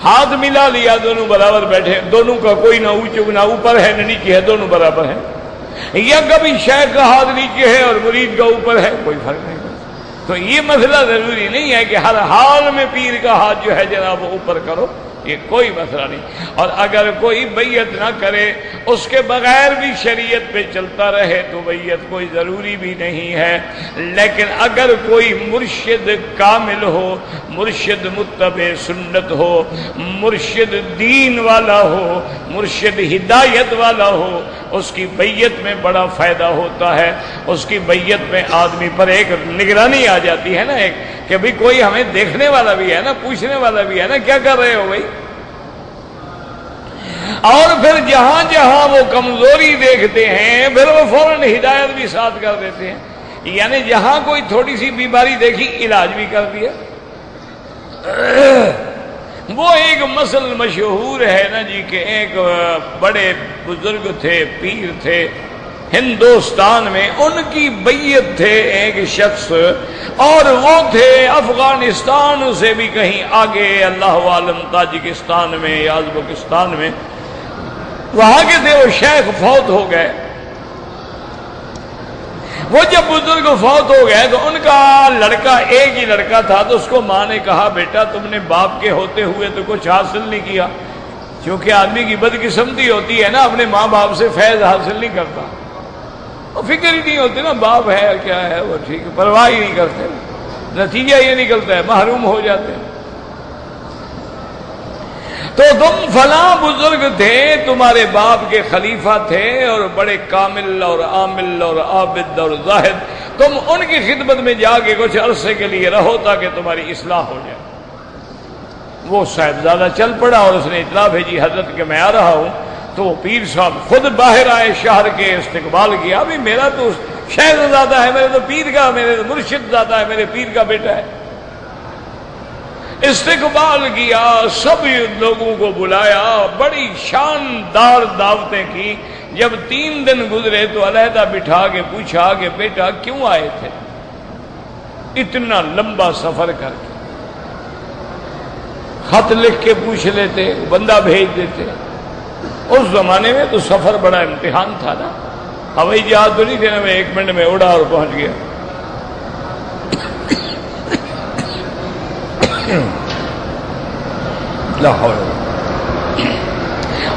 ہاتھ ملا لیا، دونوں برابر بیٹھے، دونوں کا کوئی نہ نہ اوپر ہے نہ نیچے ہے، دونوں برابر ہیں۔ یا کبھی شیخ کا ہاتھ نیچے ہے اور مرید کا اوپر ہے، کوئی فرق نہیں۔ تو یہ مسئلہ ضروری نہیں ہے کہ ہر حال میں پیر کا ہاتھ جو ہے جناب وہ اوپر کرو، یہ کوئی مسئلہ نہیں۔ اور اگر کوئی بیعت نہ کرے، اس کے بغیر بھی شریعت پہ چلتا رہے تو بیعت کوئی ضروری بھی نہیں ہے۔ لیکن اگر کوئی مرشد کامل ہو، مرشد متبع سنت ہو، مرشد دین والا ہو، مرشد ہدایت والا ہو، اس کی بیعت میں بڑا فائدہ ہوتا ہے۔ اس کی بیعت میں آدمی پر ایک نگرانی آ جاتی ہے نا، ایک کہ بھئی کوئی ہمیں دیکھنے والا بھی ہے نا، پوچھنے والا بھی ہے نا، کیا کر رہے ہو بھائی؟ اور پھر جہاں جہاں وہ کمزوری دیکھتے ہیں پھر وہ فوراً ہدایت بھی ساتھ کر دیتے ہیں، یعنی جہاں کوئی تھوڑی سی بیماری دیکھی علاج بھی کر دیا۔ وہ ایک مثل مشہور ہے نا جی کہ ایک بڑے بزرگ تھے، پیر تھے ہندوستان میں، ان کی بیعت تھے ایک شخص، اور وہ تھے افغانستان سے بھی کہیں آگے، اللہ عالم تاجکستان میں یا ازبکستان میں، وہاں کے تھے۔ وہ شیخ فوت ہو گئے۔ وہ جب بزرگ فوت ہو گئے تو ان کا لڑکا، ایک ہی لڑکا تھا، تو اس کو ماں نے کہا بیٹا تم نے باپ کے ہوتے ہوئے تو کچھ حاصل نہیں کیا، کیونکہ آدمی کی بدقسمتی ہوتی ہے نا، اپنے ماں باپ سے فیض حاصل نہیں کرتا، وہ فکر ہی نہیں ہوتی نا، باپ ہے کیا ہے وہ ٹھیک ہے، پرواہ ہی نہیں کرتے، نتیجہ یہ نکلتا ہے محروم ہو جاتے ہیں۔ تو تم فلاں بزرگ تھے، تمہارے باپ کے خلیفہ تھے اور بڑے کامل اور عامل اور عابد اور زاہد، تم ان کی خدمت میں جا کے کچھ عرصے کے لیے رہو تاکہ تمہاری اصلاح ہو جائے۔ وہ صاحبزادہ چل پڑا اور اس نے اطلاع بھیجی حضرت کہ میں آ رہا ہوں، تو وہ پیر صاحب خود باہر آئے، شہر کے استقبال کیا، ابھی میرا تو شہزادہ ہے، میرے تو پیر کا، میرے تو مرشد زادہ ہے، میرے پیر کا بیٹا ہے۔ استقبال کیا، سب لوگوں کو بلایا، بڑی شاندار دعوتیں کی۔ جب 3 دن گزرے تو علیحدہ بٹھا کے پوچھا کہ بیٹا کیوں آئے تھے اتنا لمبا سفر کر کے؟ خط لکھ کے پوچھ لیتے، بندہ بھیج دیتے۔ اس زمانے میں تو سفر بڑا امتحان تھا نا، ہوائی جہاز تو نہیں تھے نا، میں 1 منٹ میں اڑا اور پہنچ گیا۔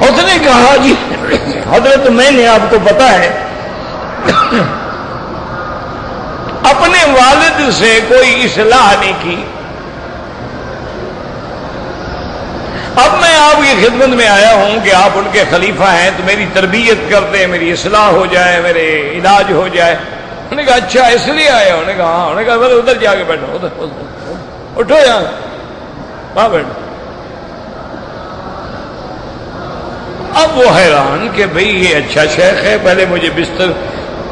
اس نے کہا جی حضرت میں نے آپ کو پتا ہے اپنے والد سے کوئی اصلاح نہیں کی، اب میں آپ کی خدمت میں آیا ہوں کہ آپ ان کے خلیفہ ہیں تو میری تربیت کر دیں، میری اصلاح ہو جائے، میرے علاج ہو جائے۔ انہوں نے کہا اچھا اس لیے آئے ہو؟ انہوں نے کہا ہاں۔ انہوں نے کہا ادھر جا کے بیٹھو، ادھر اٹھو یہاں، وہاں بیٹھو۔ اب وہ حیران کہ بھئی یہ اچھا شیخ ہے، پہلے مجھے بستر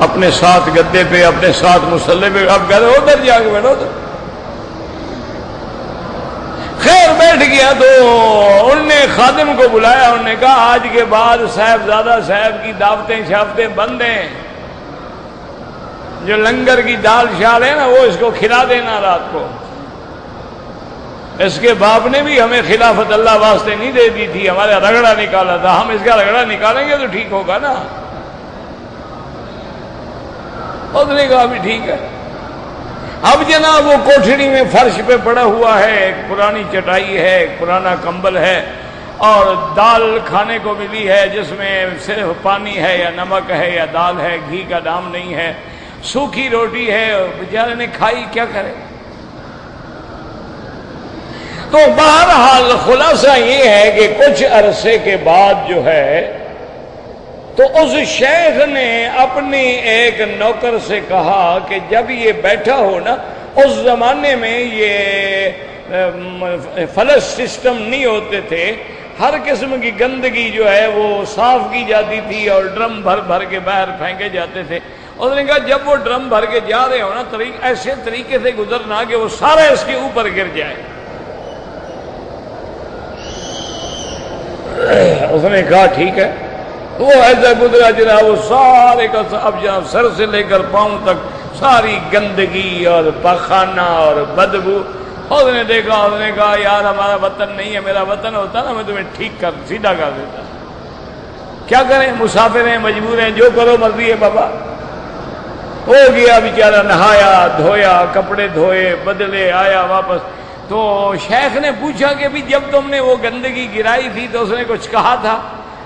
اپنے ساتھ گدے پہ، اپنے ساتھ مصلے پہ، اب کہہ رہے ادھر جا کے بیٹھو ادھر۔ خیر بیٹھ گیا تو انہوں نے خادم کو بلایا، انہوں نے کہا آج کے بعد صاحبزادہ صاحب کی دعوتیں شافتیں بند ہیں، جو لنگر کی دال شال ہے نا وہ اس کو کھلا دینا رات کو۔ اس کے باپ نے بھی ہمیں خلافت اللہ واسطے نہیں دے دی تھی، ہمارا رگڑا نکالا تھا، ہم اس کا رگڑا نکالیں گے تو ٹھیک ہوگا نا۔ اس نے کہا بھی ٹھیک ہے۔ اب جناب وہ کوٹھڑی میں فرش پہ پڑا ہوا ہے، ایک پرانی چٹائی ہے، ایک پرانا کمبل ہے، اور دال کھانے کو ملی ہے جس میں صرف پانی ہے یا نمک ہے یا دال ہے، گھی کا نام نہیں ہے، سوکھی روٹی ہے، بیچارے نے کھائی، کیا کرے؟ تو بہرحال خلاصہ یہ ہے کہ کچھ عرصے کے بعد جو ہے تو اس شیخ نے اپنی ایک نوکر سے کہا کہ جب یہ بیٹھا ہو نا، اس زمانے میں یہ فلش سسٹم نہیں ہوتے تھے، ہر قسم کی گندگی جو ہے وہ صاف کی جاتی تھی اور ڈرم بھر بھر کے باہر پھینکے جاتے تھے۔ اس نے کہا جب وہ ڈرم بھر کے جا رہے ہو نا، ایسے طریقے سے گزرنا کہ وہ سارا اس کے اوپر گر جائے۔ اس نے کہا ٹھیک ہے۔ وہ ایسا گزرا جناب، وہ سارے کا اب جناب سر سے لے کر پاؤں تک ساری گندگی اور پاخانہ اور بدبو۔ اس نے دیکھا، اس نے کہا یار ہمارا وطن نہیں ہے، میرا وطن ہوتا نا میں تمہیں ٹھیک کر سیدھا کر دیتا۔ کیا کریں، مسافر ہیں، مجبور ہیں، جو کرو مرضی ہے بابا۔ ہو گیا بیچارہ، نہایا دھویا، کپڑے دھوئے بدلے، آیا واپس۔ تو شیخ نے پوچھا کہ بھی جب تم نے وہ گندگی گرائی تھی تو اس نے کچھ کہا تھا؟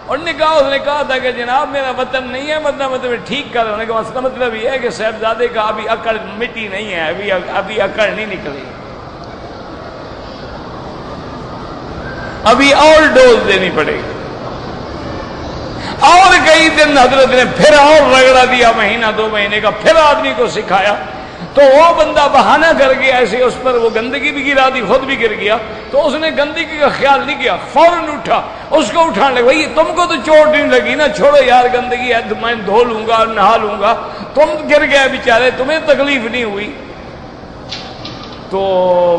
انہوں نے کہا تھا کہ جناب میرا وطن نہیں ہے، مطلب میں تمہیں ٹھیک کر رہا ہوں۔ انہوں نے کہا اس کا مطلب یہ ہے کہ صاحبزادے کا ابھی عقل مٹی نہیں ہے، ابھی عقل نہیں نکلی، ابھی اور ڈوز دینی پڑے گی۔ اور کئی دن حضرت نے پھر اور رگڑا دیا، مہینہ 2 مہینے کا، پھر آدمی کو سکھایا تو وہ بندہ بہانہ کر کے ایسے اس پر وہ گندگی بھی گرا دی، خود بھی گر گیا، تو اس نے گندگی کا خیال نہیں کیا، فوراً اٹھا، اس کو اٹھانے لگا، بھائی تم کو تو چوٹ نہیں لگی نا، چھوڑو یار گندگی ہے، میں دھو لوں گا نہا لوں گا، تم گر گئے بیچارے، تمہیں تکلیف نہیں ہوئی۔ تو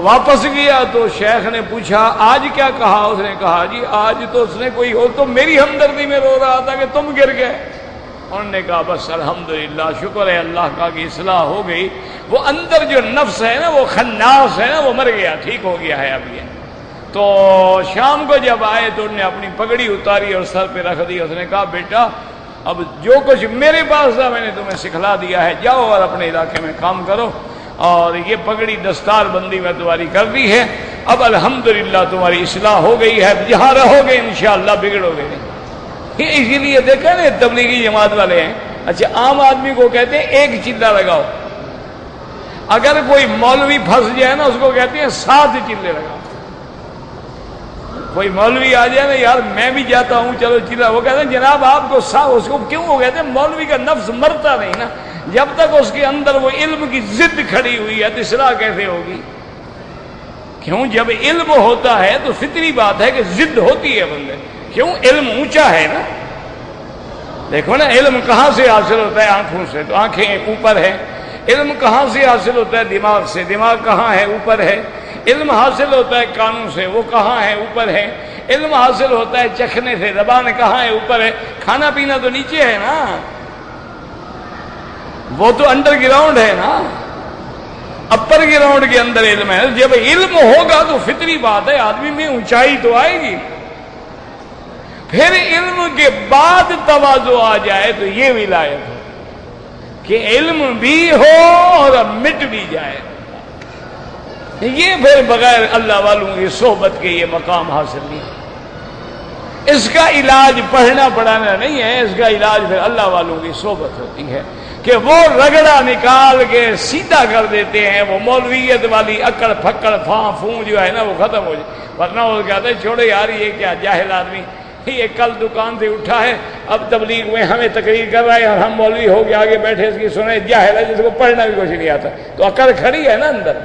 واپس گیا تو شیخ نے پوچھا آج کیا کہا؟ اس نے کہا جی آج تو اس نے کوئی اور تو میری ہمدردی میں رو رہا تھا کہ تم گر گئے۔ انہوں نے کہا بس الحمدللہ، شکر ہے اللہ کا کہ اصلاح ہو گئی، وہ اندر جو نفس ہے نا، وہ خناس ہے نا، وہ مر گیا، ٹھیک ہو گیا ہے اب یہ۔ تو شام کو جب آئے تو انہوں نے اپنی پگڑی اتاری اور سر پہ رکھ دی، اس نے کہا بیٹا اب جو کچھ میرے پاس تھا میں نے تمہیں سکھلا دیا ہے، جاؤ اور اپنے علاقے میں کام کرو، اور یہ پگڑی دستار بندی میں تمہاری کر دی ہے، اب الحمدللہ تمہاری اصلاح ہو گئی ہے، جہاں رہو گے انشاءاللہ بگڑو گے نہیں۔ اسی لیے دیکھا نا تبلیغی جماعت والے ہیں، اچھا عام آدمی کو کہتے ہیں ایک چلہ لگاؤ، اگر کوئی مولوی پھنس جائے نا اس کو کہتے ہیں 7 چلے لگاؤ۔ کوئی مولوی آ جائے نا یار میں بھی جاتا ہوں چلو چلا، وہ کہتے ہیں جناب آپ کو اس کو کیوں؟ وہ کہتے ہیں مولوی کا نفس مرتا نہیں نا، جب تک اس کے اندر وہ علم کی ضد کھڑی ہوئی ہے تو اصلاح کیسے ہوگی؟ کیوں؟ جب علم ہوتا ہے تو فطری بات ہے کہ ضد ہوتی ہے بندے، کیوں؟ علم اونچا ہے نا۔ دیکھو نا علم کہاں سے حاصل ہوتا ہے؟ آنکھوں سے، تو آنکھیں اوپر ہے۔ علم کہاں سے حاصل ہوتا ہے؟ دماغ سے، دماغ کہاں ہے؟ اوپر ہے۔ علم حاصل ہوتا ہے کانوں سے، وہ کہاں ہے؟ اوپر ہے۔ علم حاصل ہوتا ہے چکھنے سے، زبان کہاں ہے؟ اوپر ہے۔ کھانا پینا تو نیچے ہے نا، وہ تو انڈر گراؤنڈ ہے نا، اپر گراؤنڈ کے اندر علم ہے۔ جب علم ہوگا تو فطری بات ہے آدمی میں اونچائی تو آئے گی۔ پھر علم کے بعد تواضع آ جائے تو یہ ولایت ہے کہ علم بھی ہو اور مٹ بھی جائے، یہ پھر بغیر اللہ والوں کی صحبت کے یہ مقام حاصل نہیں۔ اس کا علاج پڑھنا پڑھانا نہیں ہے، اس کا علاج پھر اللہ والوں کی صحبت ہوتی ہے کہ وہ رگڑا نکال کے سیدھا کر دیتے ہیں، وہ مولویت والی اکڑ پھکڑ پھاں پھوں جو ہے نا وہ ختم ہو جائے، ورنہ وہ کہتے ہیں چھوڑے یار یہ کیا جاہل آدمی، یہ کل دکان سے اٹھا ہے اب تبلیغ میں ہمیں تقریر کر رہا ہے اور ہم مولوی ہو کے آگے بیٹھے اس کی سنے، جاہل ہے جس کو پڑھنا بھی کچھ نہیں آتا۔ تو اکڑ کھڑی ہے نا اندر،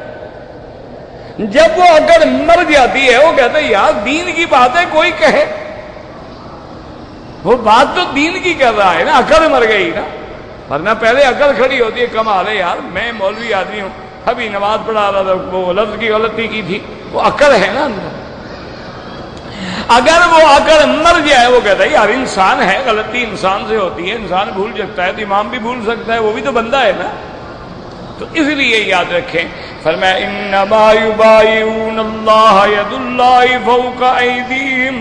جب وہ اکڑ مر جاتی ہے وہ کہتے ہیں یار دین کی بات ہے کوئی کہے، وہ بات تو دین کی کر رہا ہے نا، اکڑ مر گئی نا، ورنہ پہلے عقل کھڑی ہوتی ہے، کمال ہے یار میں مولوی آدمی ہوں، ابھی نماز پڑھا رہا تھا وہ لفظ کی غلطی کی تھی، وہ عقل ہے نا اندر۔ اگر وہ عقل مر جائے وہ کہتا ہے یار انسان ہے، غلطی انسان سے ہوتی ہے، انسان بھول سکتا ہے، تو امام بھی بھول سکتا ہے، وہ بھی تو بندہ ہے نا۔ تو اس لیے یاد رکھیں، فرمایا انما یبایعون اللہ ید اللہ فوق ایدیہم،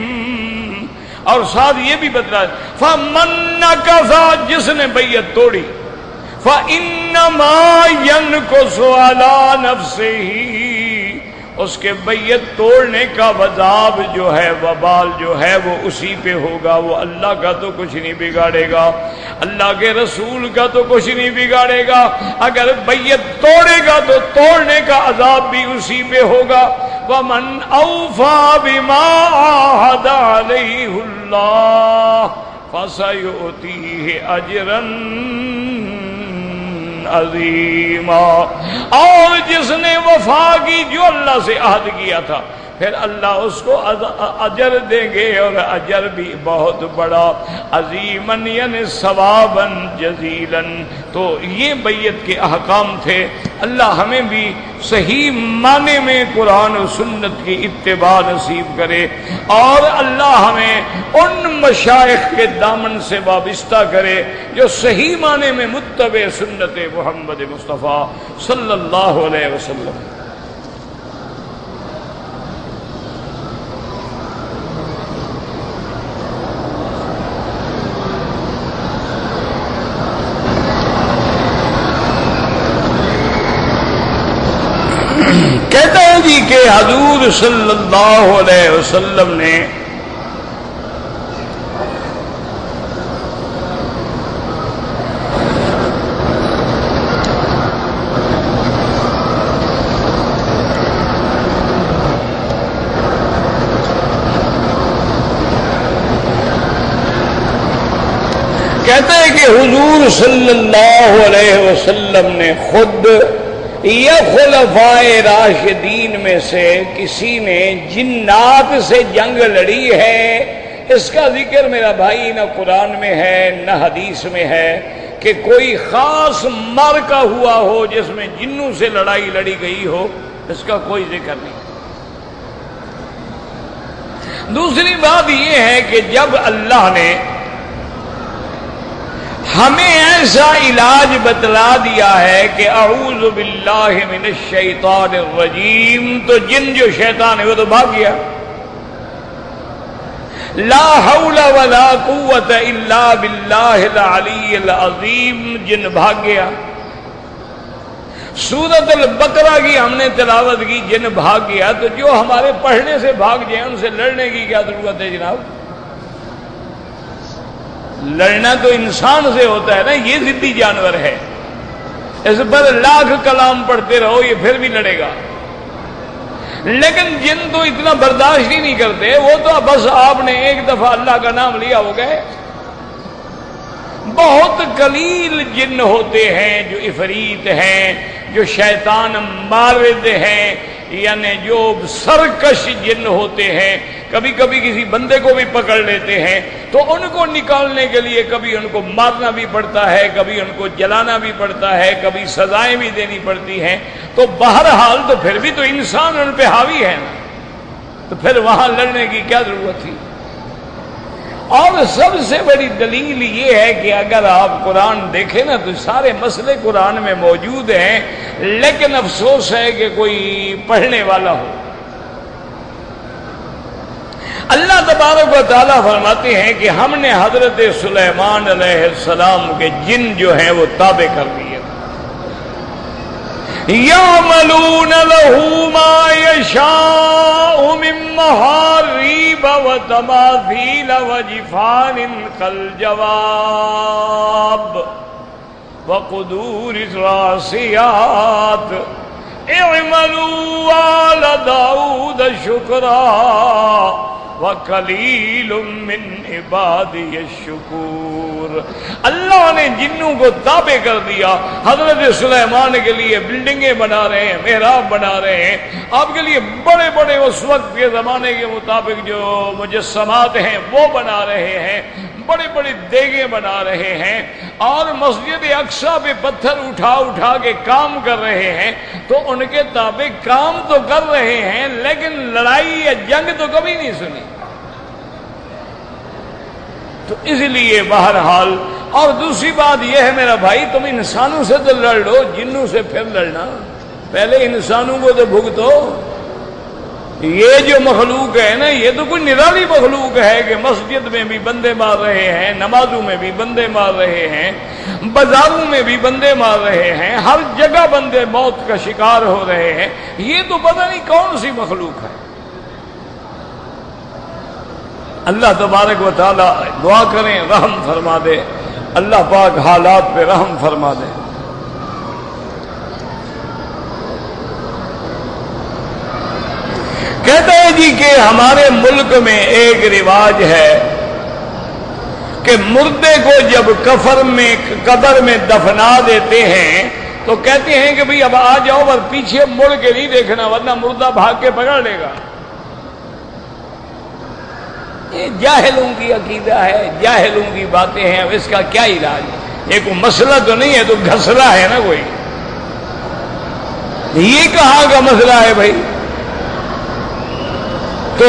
اور ساتھ یہ بھی بتلا فمن نکث، جس نے بیعت توڑی، فانما ینکث علی نفسہ، اس کے بیعت توڑنے کا عذاب جو ہے، وبال جو ہے وہ اسی پہ ہوگا، وہ اللہ کا تو کچھ نہیں بگاڑے گا، اللہ کے رسول کا تو کچھ نہیں بگاڑے گا، اگر بیعت توڑے گا تو توڑنے کا عذاب بھی اسی پہ ہوگا۔ وَمَنْ أَوْفَى بِمَا عَاهَدَ عَلَيْهُ اللَّهُ فَسَيُؤْتِيهِ أَجْرًا عظیما، اور جس نے وفا کی جو اللہ سے عہد کیا تھا پھر اللہ اس کو اجر دیں گے، اور اجر بھی بہت بڑا، عظیماً یعنی ثواباً جزیلاً۔ تو یہ بیعت کے احکام تھے۔ اللہ ہمیں بھی صحیح معنی میں قرآن و سنت کی اتباع نصیب کرے، اور اللہ ہمیں ان مشائخ کے دامن سے وابستہ کرے جو صحیح معنی میں متبع سنت محمد مصطفیٰ صلی اللہ علیہ وسلم۔ کہتے ہیں جی کہ حضور صلی اللہ علیہ وسلم نے کہتے ہیں کہ حضور صلی اللہ علیہ وسلم نے خود یہ خلفائے راشدین میں سے کسی نے جنات سے جنگ لڑی ہے، اس کا ذکر میرا بھائی نہ قرآن میں ہے نہ حدیث میں ہے کہ کوئی خاص معرکہ ہوا ہو جس میں جنوں سے لڑائی لڑی گئی ہو، اس کا کوئی ذکر نہیں۔ دوسری بات یہ ہے کہ جب اللہ نے ہمیں ایسا علاج بتلا دیا ہے کہ اعوذ باللہ من الشیطان الرجیم، تو جن جو شیطان ہے وہ تو بھاگ گیا۔ لا حول ولا قوت الا باللہ العلی العظیم، جن بھاگ گیا۔ سورۃ البقرہ کی ہم نے تلاوت کی، جن بھاگ گیا، تو جو ہمارے پڑھنے سے بھاگ جائیں ان سے لڑنے کی کیا ضرورت ہے جناب؟ لڑنا تو انسان سے ہوتا ہے نا، یہ ضدی جانور ہے، اس پر لاکھ کلام پڑھتے رہو یہ پھر بھی لڑے گا۔ لیکن جن تو اتنا برداشت ہی نہیں کرتے، وہ تو بس آپ نے ایک دفعہ اللہ کا نام لیا ہو گئے۔ بہت قلیل جن ہوتے ہیں جو عفریت ہیں، جو شیطان مارد ہیں، یعنی جو سرکش جن ہوتے ہیں، کبھی کبھی کسی بندے کو بھی پکڑ لیتے ہیں، تو ان کو نکالنے کے لیے کبھی ان کو مارنا بھی پڑتا ہے، کبھی ان کو جلانا بھی پڑتا ہے، کبھی سزائیں بھی دینی پڑتی ہیں۔ تو بہرحال تو پھر بھی تو انسان ان پہ حاوی ہے نا، تو پھر وہاں لڑنے کی کیا ضرورت تھی؟ اور سب سے بڑی دلیل یہ ہے کہ اگر آپ قرآن دیکھیں نا تو سارے مسئلے قرآن میں موجود ہیں، لیکن افسوس ہے کہ کوئی پڑھنے والا ہو۔ اللہ تبارک و تعالیٰ فرماتے ہیں کہ ہم نے حضرت سلیمان علیہ السلام کے جن جو ہیں وہ تابع کر دیے، یعملون لہ ما یشاء من محاریب وتماثیل وجفان کالجواب وقدور الراسیات اعملوا آل داود شکرا وَقَلِيلٌ مِّنْ عِبَادِيَ الشُّكُورُ۔ اللہ نے جنوں کو تابع کر دیا، حضرت سلیمان کے لیے بلڈنگیں بنا رہے ہیں، محراب بنا رہے ہیں، آپ کے لیے بڑے بڑے اس وقت کے زمانے کے مطابق جو مجسمات ہیں وہ بنا رہے ہیں، بڑے بڑے دیگیں بنا رہے ہیں، اور مسجد اقصیٰ پہ پتھر اٹھا اٹھا کے کام کر رہے ہیں۔ تو ان کے تابع کام تو کر رہے ہیں، لیکن لڑائی یا جنگ تو کبھی نہیں سنی۔ تو اس لیے بہرحال، اور دوسری بات یہ ہے میرا بھائی، تم انسانوں سے تو لڑ لو، جنوں سے پھر لڑنا، پہلے انسانوں کو تو بھگتو۔ یہ جو مخلوق ہے نا، یہ تو کوئی نرالی مخلوق ہے کہ مسجد میں بھی بندے مار رہے ہیں، نمازوں میں بھی بندے مار رہے ہیں، بازاروں میں بھی بندے مار رہے ہیں، ہر جگہ بندے موت کا شکار ہو رہے ہیں۔ یہ تو پتہ نہیں کون سی مخلوق ہے۔ اللہ تبارک و تعالی دعا کریں رحم فرما دے، اللہ پاک حالات پہ رحم فرما دے۔ کہتا ہے جی کہ ہمارے ملک میں ایک رواج ہے کہ مردے کو جب قبر میں دفنا دیتے ہیں تو کہتے ہیں کہ بھئی اب آ جاؤ، اور پیچھے مڑ کے نہیں دیکھنا ورنہ مردہ بھاگ کے پکڑ لے گا۔ یہ جاہلوں کی عقیدہ ہے، جاہلوں کی باتیں ہیں، اب اس کا کیا علاج ہے؟ یہ کوئی مسئلہ تو نہیں ہے، تو گھسلا ہے نا کوئی۔ یہ کہاں کا مسئلہ ہے بھائی؟ تو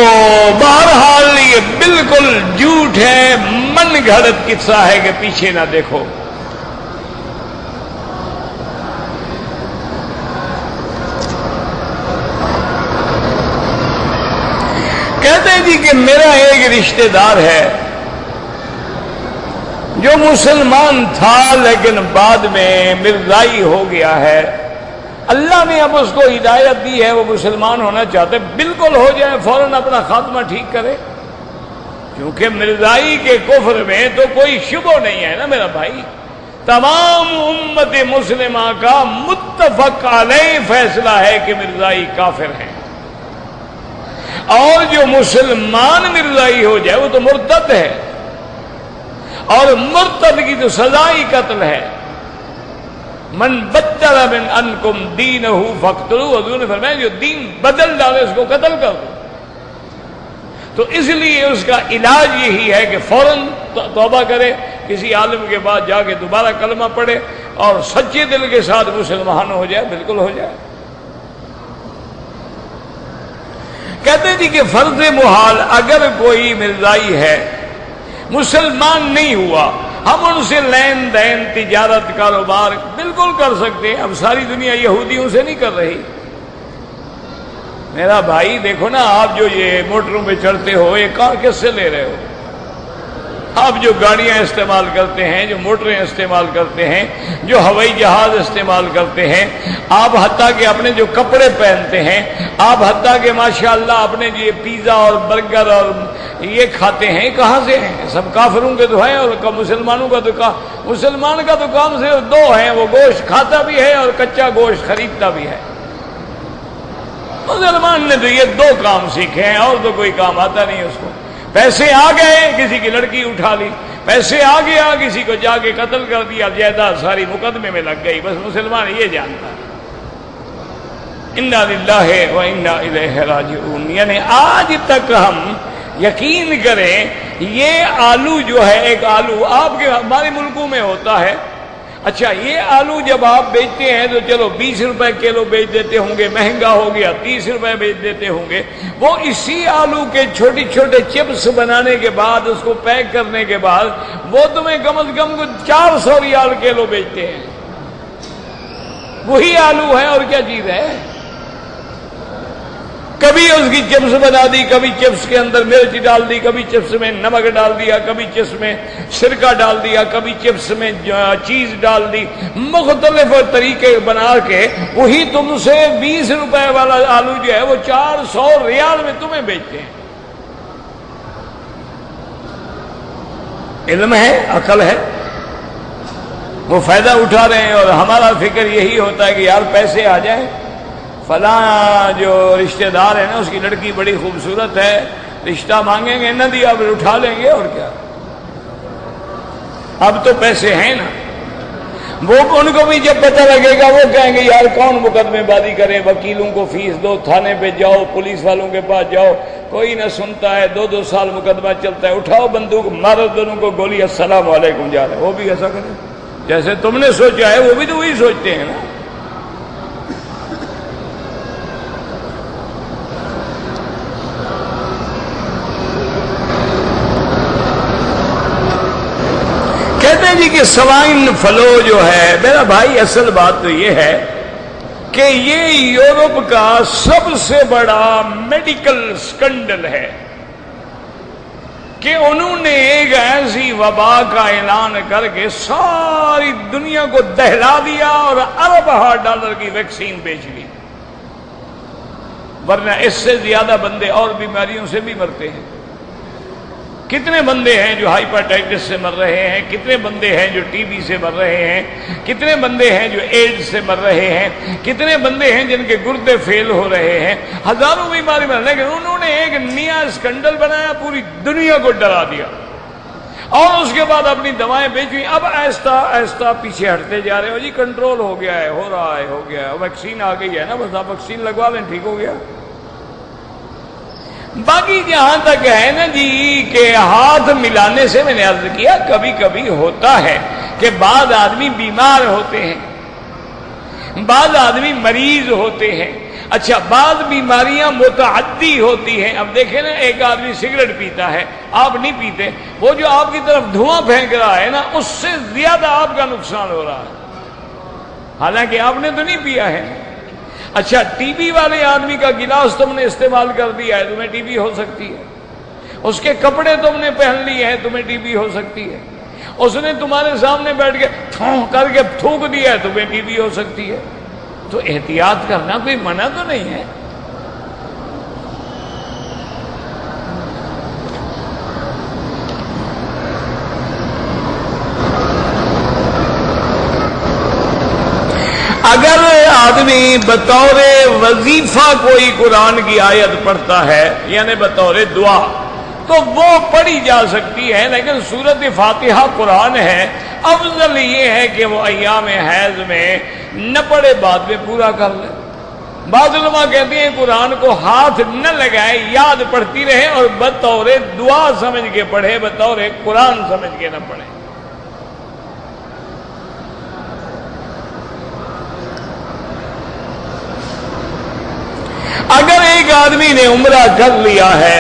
بہرحال یہ بالکل جھوٹ ہے، من گھڑت قصہ ہے کہ پیچھے نہ دیکھو۔ کہتے ہیں جی کہ میرا ایک رشتہ دار ہے جو مسلمان تھا لیکن بعد میں مرزائی ہو گیا ہے۔ اللہ نے اب اس کو ہدایت دی ہے، وہ مسلمان ہونا چاہتے، بالکل ہو جائے، فوراً اپنا خاتمہ ٹھیک کرے، کیونکہ مرزائی کے کفر میں تو کوئی شبہ نہیں ہے نا میرا بھائی۔ تمام امت مسلمہ کا متفق علیہ فیصلہ ہے کہ مرزائی کافر ہیں، اور جو مسلمان مرزائی ہو جائے وہ تو مرتد ہے، اور مرتد کی تو سزا ہی قتل ہے۔ من بدل من انکم دینہ فاقتلوہ، حضور نے فرمایا جو دین بدل ڈالے اس کو قتل کر دو۔ تو اس لیے اس کا علاج یہی ہے کہ فوراً توبہ کرے، کسی عالم کے پاس جا کے دوبارہ کلمہ پڑھے اور سچے دل کے ساتھ مسلمان ہو جائے، بالکل ہو جائے۔ کہتے تھے کہ فرض محال اگر کوئی مرزائی ہے مسلمان نہیں ہوا، ہم ان سے لین دین تجارت کاروبار بالکل کر سکتے ہیں۔ اب ساری دنیا یہودیوں سے نہیں کر رہی۔ میرا بھائی دیکھو نا، آپ جو یہ موٹروں پہ چڑھتے ہو یہ کار کس سے لے رہے ہو؟ آپ جو گاڑیاں استعمال کرتے ہیں، جو موٹریں استعمال کرتے ہیں، جو ہوائی جہاز استعمال کرتے ہیں، آپ حتیٰ کہ اپنے جو کپڑے پہنتے ہیں، آپ حتیٰ کہ ماشاءاللہ اپنے یہ پیزا اور برگر اور یہ کھاتے ہیں، کہاں سے ہیں؟ سب کافروں کے تو ہیں، اور مسلمانوں کا تو مسلمان کا تو کام صرف دو ہیں، وہ گوشت کھاتا بھی ہے اور کچا گوشت خریدتا بھی ہے۔ مسلمان نے تو یہ دو کام سیکھے ہیں، اور تو کوئی کام آتا نہیں اس کو۔ پیسے آ گئے، کسی کی لڑکی اٹھا لی، پیسے آ گیا، کسی کو جا کے قتل کر دیا، جائیداد ساری مقدمے میں لگ گئی، بس مسلمان یہ جانتا ہے۔ انا للہ و انا الیہ راجعون، یعنی آج تک ہم یقین کریں یہ آلو جو ہے، ایک آلو آپ کے ہمارے ملکوں میں ہوتا ہے، اچھا یہ آلو جب آپ بیچتے ہیں تو چلو 20 روپے کلو بیچ دیتے ہوں گے، مہنگا ہو گیا 30 روپے بیچ دیتے ہوں گے، وہ اسی آلو کے چھوٹے چھوٹے چپس بنانے کے بعد، اس کو پیک کرنے کے بعد وہ تمہیں کم از کم 400 ریال کلو بیچتے ہیں۔ وہی آلو ہے اور کیا چیز ہے؟ کبھی اس کی چپس بنا دی، کبھی چپس کے اندر مرچ ڈال دی، کبھی چپس میں نمک ڈال دیا، کبھی چپس میں سرکہ ڈال دیا، کبھی چپس میں چیز ڈال دی، مختلف طریقے بنا کے وہی تم سے 20 روپے والا آلو جو ہے وہ 400 ریال میں تمہیں بیچتے ہیں۔ علم ہے، عقل ہے، وہ فائدہ اٹھا رہے ہیں، اور ہمارا فکر یہی ہوتا ہے کہ یار پیسے آ جائیں، فلاں جو رشتہ دار ہے نا اس کی لڑکی بڑی خوبصورت ہے، رشتہ مانگیں گے، نہ دیا اب اٹھا لیں گے، اور کیا، اب تو پیسے ہیں نا۔ وہ ان کو بھی جب پتہ لگے گا وہ کہیں گے یار کون مقدمے بازی کرے، وکیلوں کو فیس دو، تھانے پہ جاؤ، پولیس والوں کے پاس جاؤ، کوئی نہ سنتا ہے، 2 سال مقدمہ چلتا ہے، اٹھاؤ بندوق مارو دونوں کو گولی، السلام علیکم جا رہے۔ وہ بھی ایسا کرے جیسے تم نے سوچا ہے، وہ بھی تو وہی سوچتے ہیں نا۔ جی کہ سوائن فلو جو ہے میرا بھائی، اصل بات تو یہ ہے کہ یہ یورپ کا سب سے بڑا میڈیکل سکنڈل ہے کہ انہوں نے ایک ایسی وبا کا اعلان کر کے ساری دنیا کو دہلا دیا اور اربوں ڈالر کی ویکسین بیچ لی، ورنہ اس سے زیادہ بندے اور بیماریوں سے بھی مرتے ہیں۔ کتنے بندے ہیں جو ہائپرٹائٹس سے مر رہے ہیں، کتنے بندے ہیں جو ٹی بی سے مر رہے ہیں، کتنے بندے ہیں جو ایڈز سے مر رہے ہیں، کتنے بندے ہیں جن کے گردے فیل ہو رہے ہیں، ہزاروں بیماری میں، لیکن انہوں نے ایک نیا اسکینڈل بنایا، پوری دنیا کو ڈرا دیا، اور اس کے بعد اپنی دوائیں بیچی۔ اب آہستہ آہستہ پیچھے ہٹتے جا رہے ہو، جی کنٹرول ہو گیا ہے، ہو رہا ہے، ہو گیا ہے، ویکسین آ گئی ہے نا، بس آپ ویکسین لگوا لیں، ٹھیک ہو گیا۔ باقی جہاں تک ہے نا جی کہ ہاتھ ملانے سے، میں نے عرض کیا کبھی کبھی ہوتا ہے کہ بعض آدمی بیمار ہوتے ہیں، بعض آدمی مریض ہوتے ہیں، اچھا بعض بیماریاں متعدی ہوتی ہیں۔ اب دیکھیں نا، ایک آدمی سگریٹ پیتا ہے، آپ نہیں پیتے، وہ جو آپ کی طرف دھواں پھینک رہا ہے نا، اس سے زیادہ آپ کا نقصان ہو رہا ہے، حالانکہ آپ نے تو نہیں پیا ہے۔ اچھا ٹی بی والے آدمی کا گلاس تم نے استعمال کر دیا ہے، تمہیں ٹی بی ہو سکتی ہے۔ اس کے کپڑے تم نے پہن لیے ہیں، تمہیں ٹی بی ہو سکتی ہے۔ اس نے تمہارے سامنے بیٹھ کے تھوں کر کے تھوک دیا ہے، تمہیں ٹی بی ہو سکتی ہے۔ تو احتیاط کرنا کوئی منع تو نہیں ہے۔ اگر آدمی بطور وظیفہ کوئی قرآن کی آیت پڑھتا ہے، یعنی بطور دعا، تو وہ پڑھی جا سکتی ہے، لیکن سورت فاتحہ قرآن ہے، افضل یہ ہے کہ وہ ایام حیض میں نہ پڑھے، بعد میں پورا کر لے۔ بعض علماء کہتے ہیں قرآن کو ہاتھ نہ لگائے، یاد پڑھتی رہے اور بطور دعا سمجھ کے پڑھے، بطور قرآن سمجھ کے نہ پڑھے۔ اگر ایک آدمی نے عمرہ کر لیا ہے،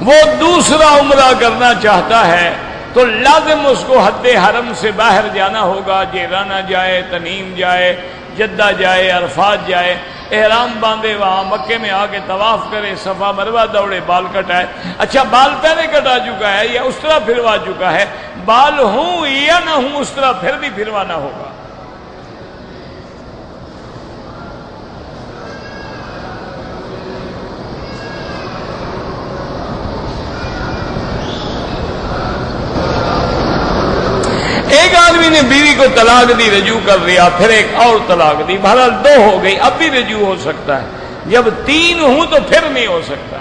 وہ دوسرا عمرہ کرنا چاہتا ہے تو لازم اس کو حد حرم سے باہر جانا ہوگا، جیرانہ جائے، تنیم جائے، جدہ جائے، عرفات جائے، احرام باندھے، وہاں مکے میں آ کے طواف کرے، صفا مروہ دوڑے، بال کٹائے۔ اچھا بال پہلے کٹا چکا ہے یا اس طرح پھروا چکا ہے، بال ہوں یا نہ ہوں اس طرح پھر بھی پھروانا ہوگا۔ ایک آدمی نے بیوی کو طلاق دی، رجوع کر لیا، پھر ایک اور طلاق دی، بہرحال 2 ہو گئی، اب بھی رجوع ہو سکتا ہے۔ جب 3 ہوں تو پھر نہیں ہو سکتا،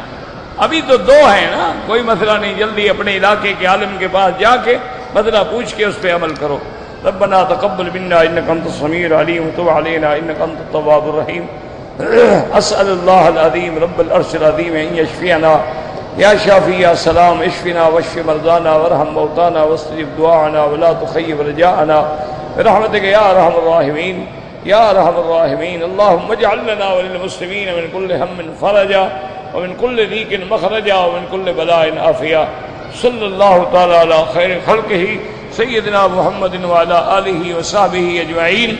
ابھی تو 2 ہیں نا، کوئی مسئلہ نہیں، جلدی اپنے علاقے کے عالم کے پاس جا کے مسئلہ پوچھ کے اس پہ عمل کرو۔ ربنا تقبل منا انک انت السمیع العلیم وتب علینا انک انت التواب الرحیم۔ اسأل اللہ العظیم رب العرش العظیم ان یشفینا یا شافی یا سلام، اشفنا واشف مرضانا وارحم موتانا واستجب دعانا ولا تخيب رجاءنا برحمتك يا ارحم الراحمين يا ارحم الراحمين۔ اللهم اجعل لنا وللمسلمين من كل هم فرجا ومن كل ضيق مخرجا ومن كل بلاء عافيا۔ صلی اللہ تعالی علی خیر خلقہ سیدنا محمد وعلی آلہ وصحبہ اجمعین۔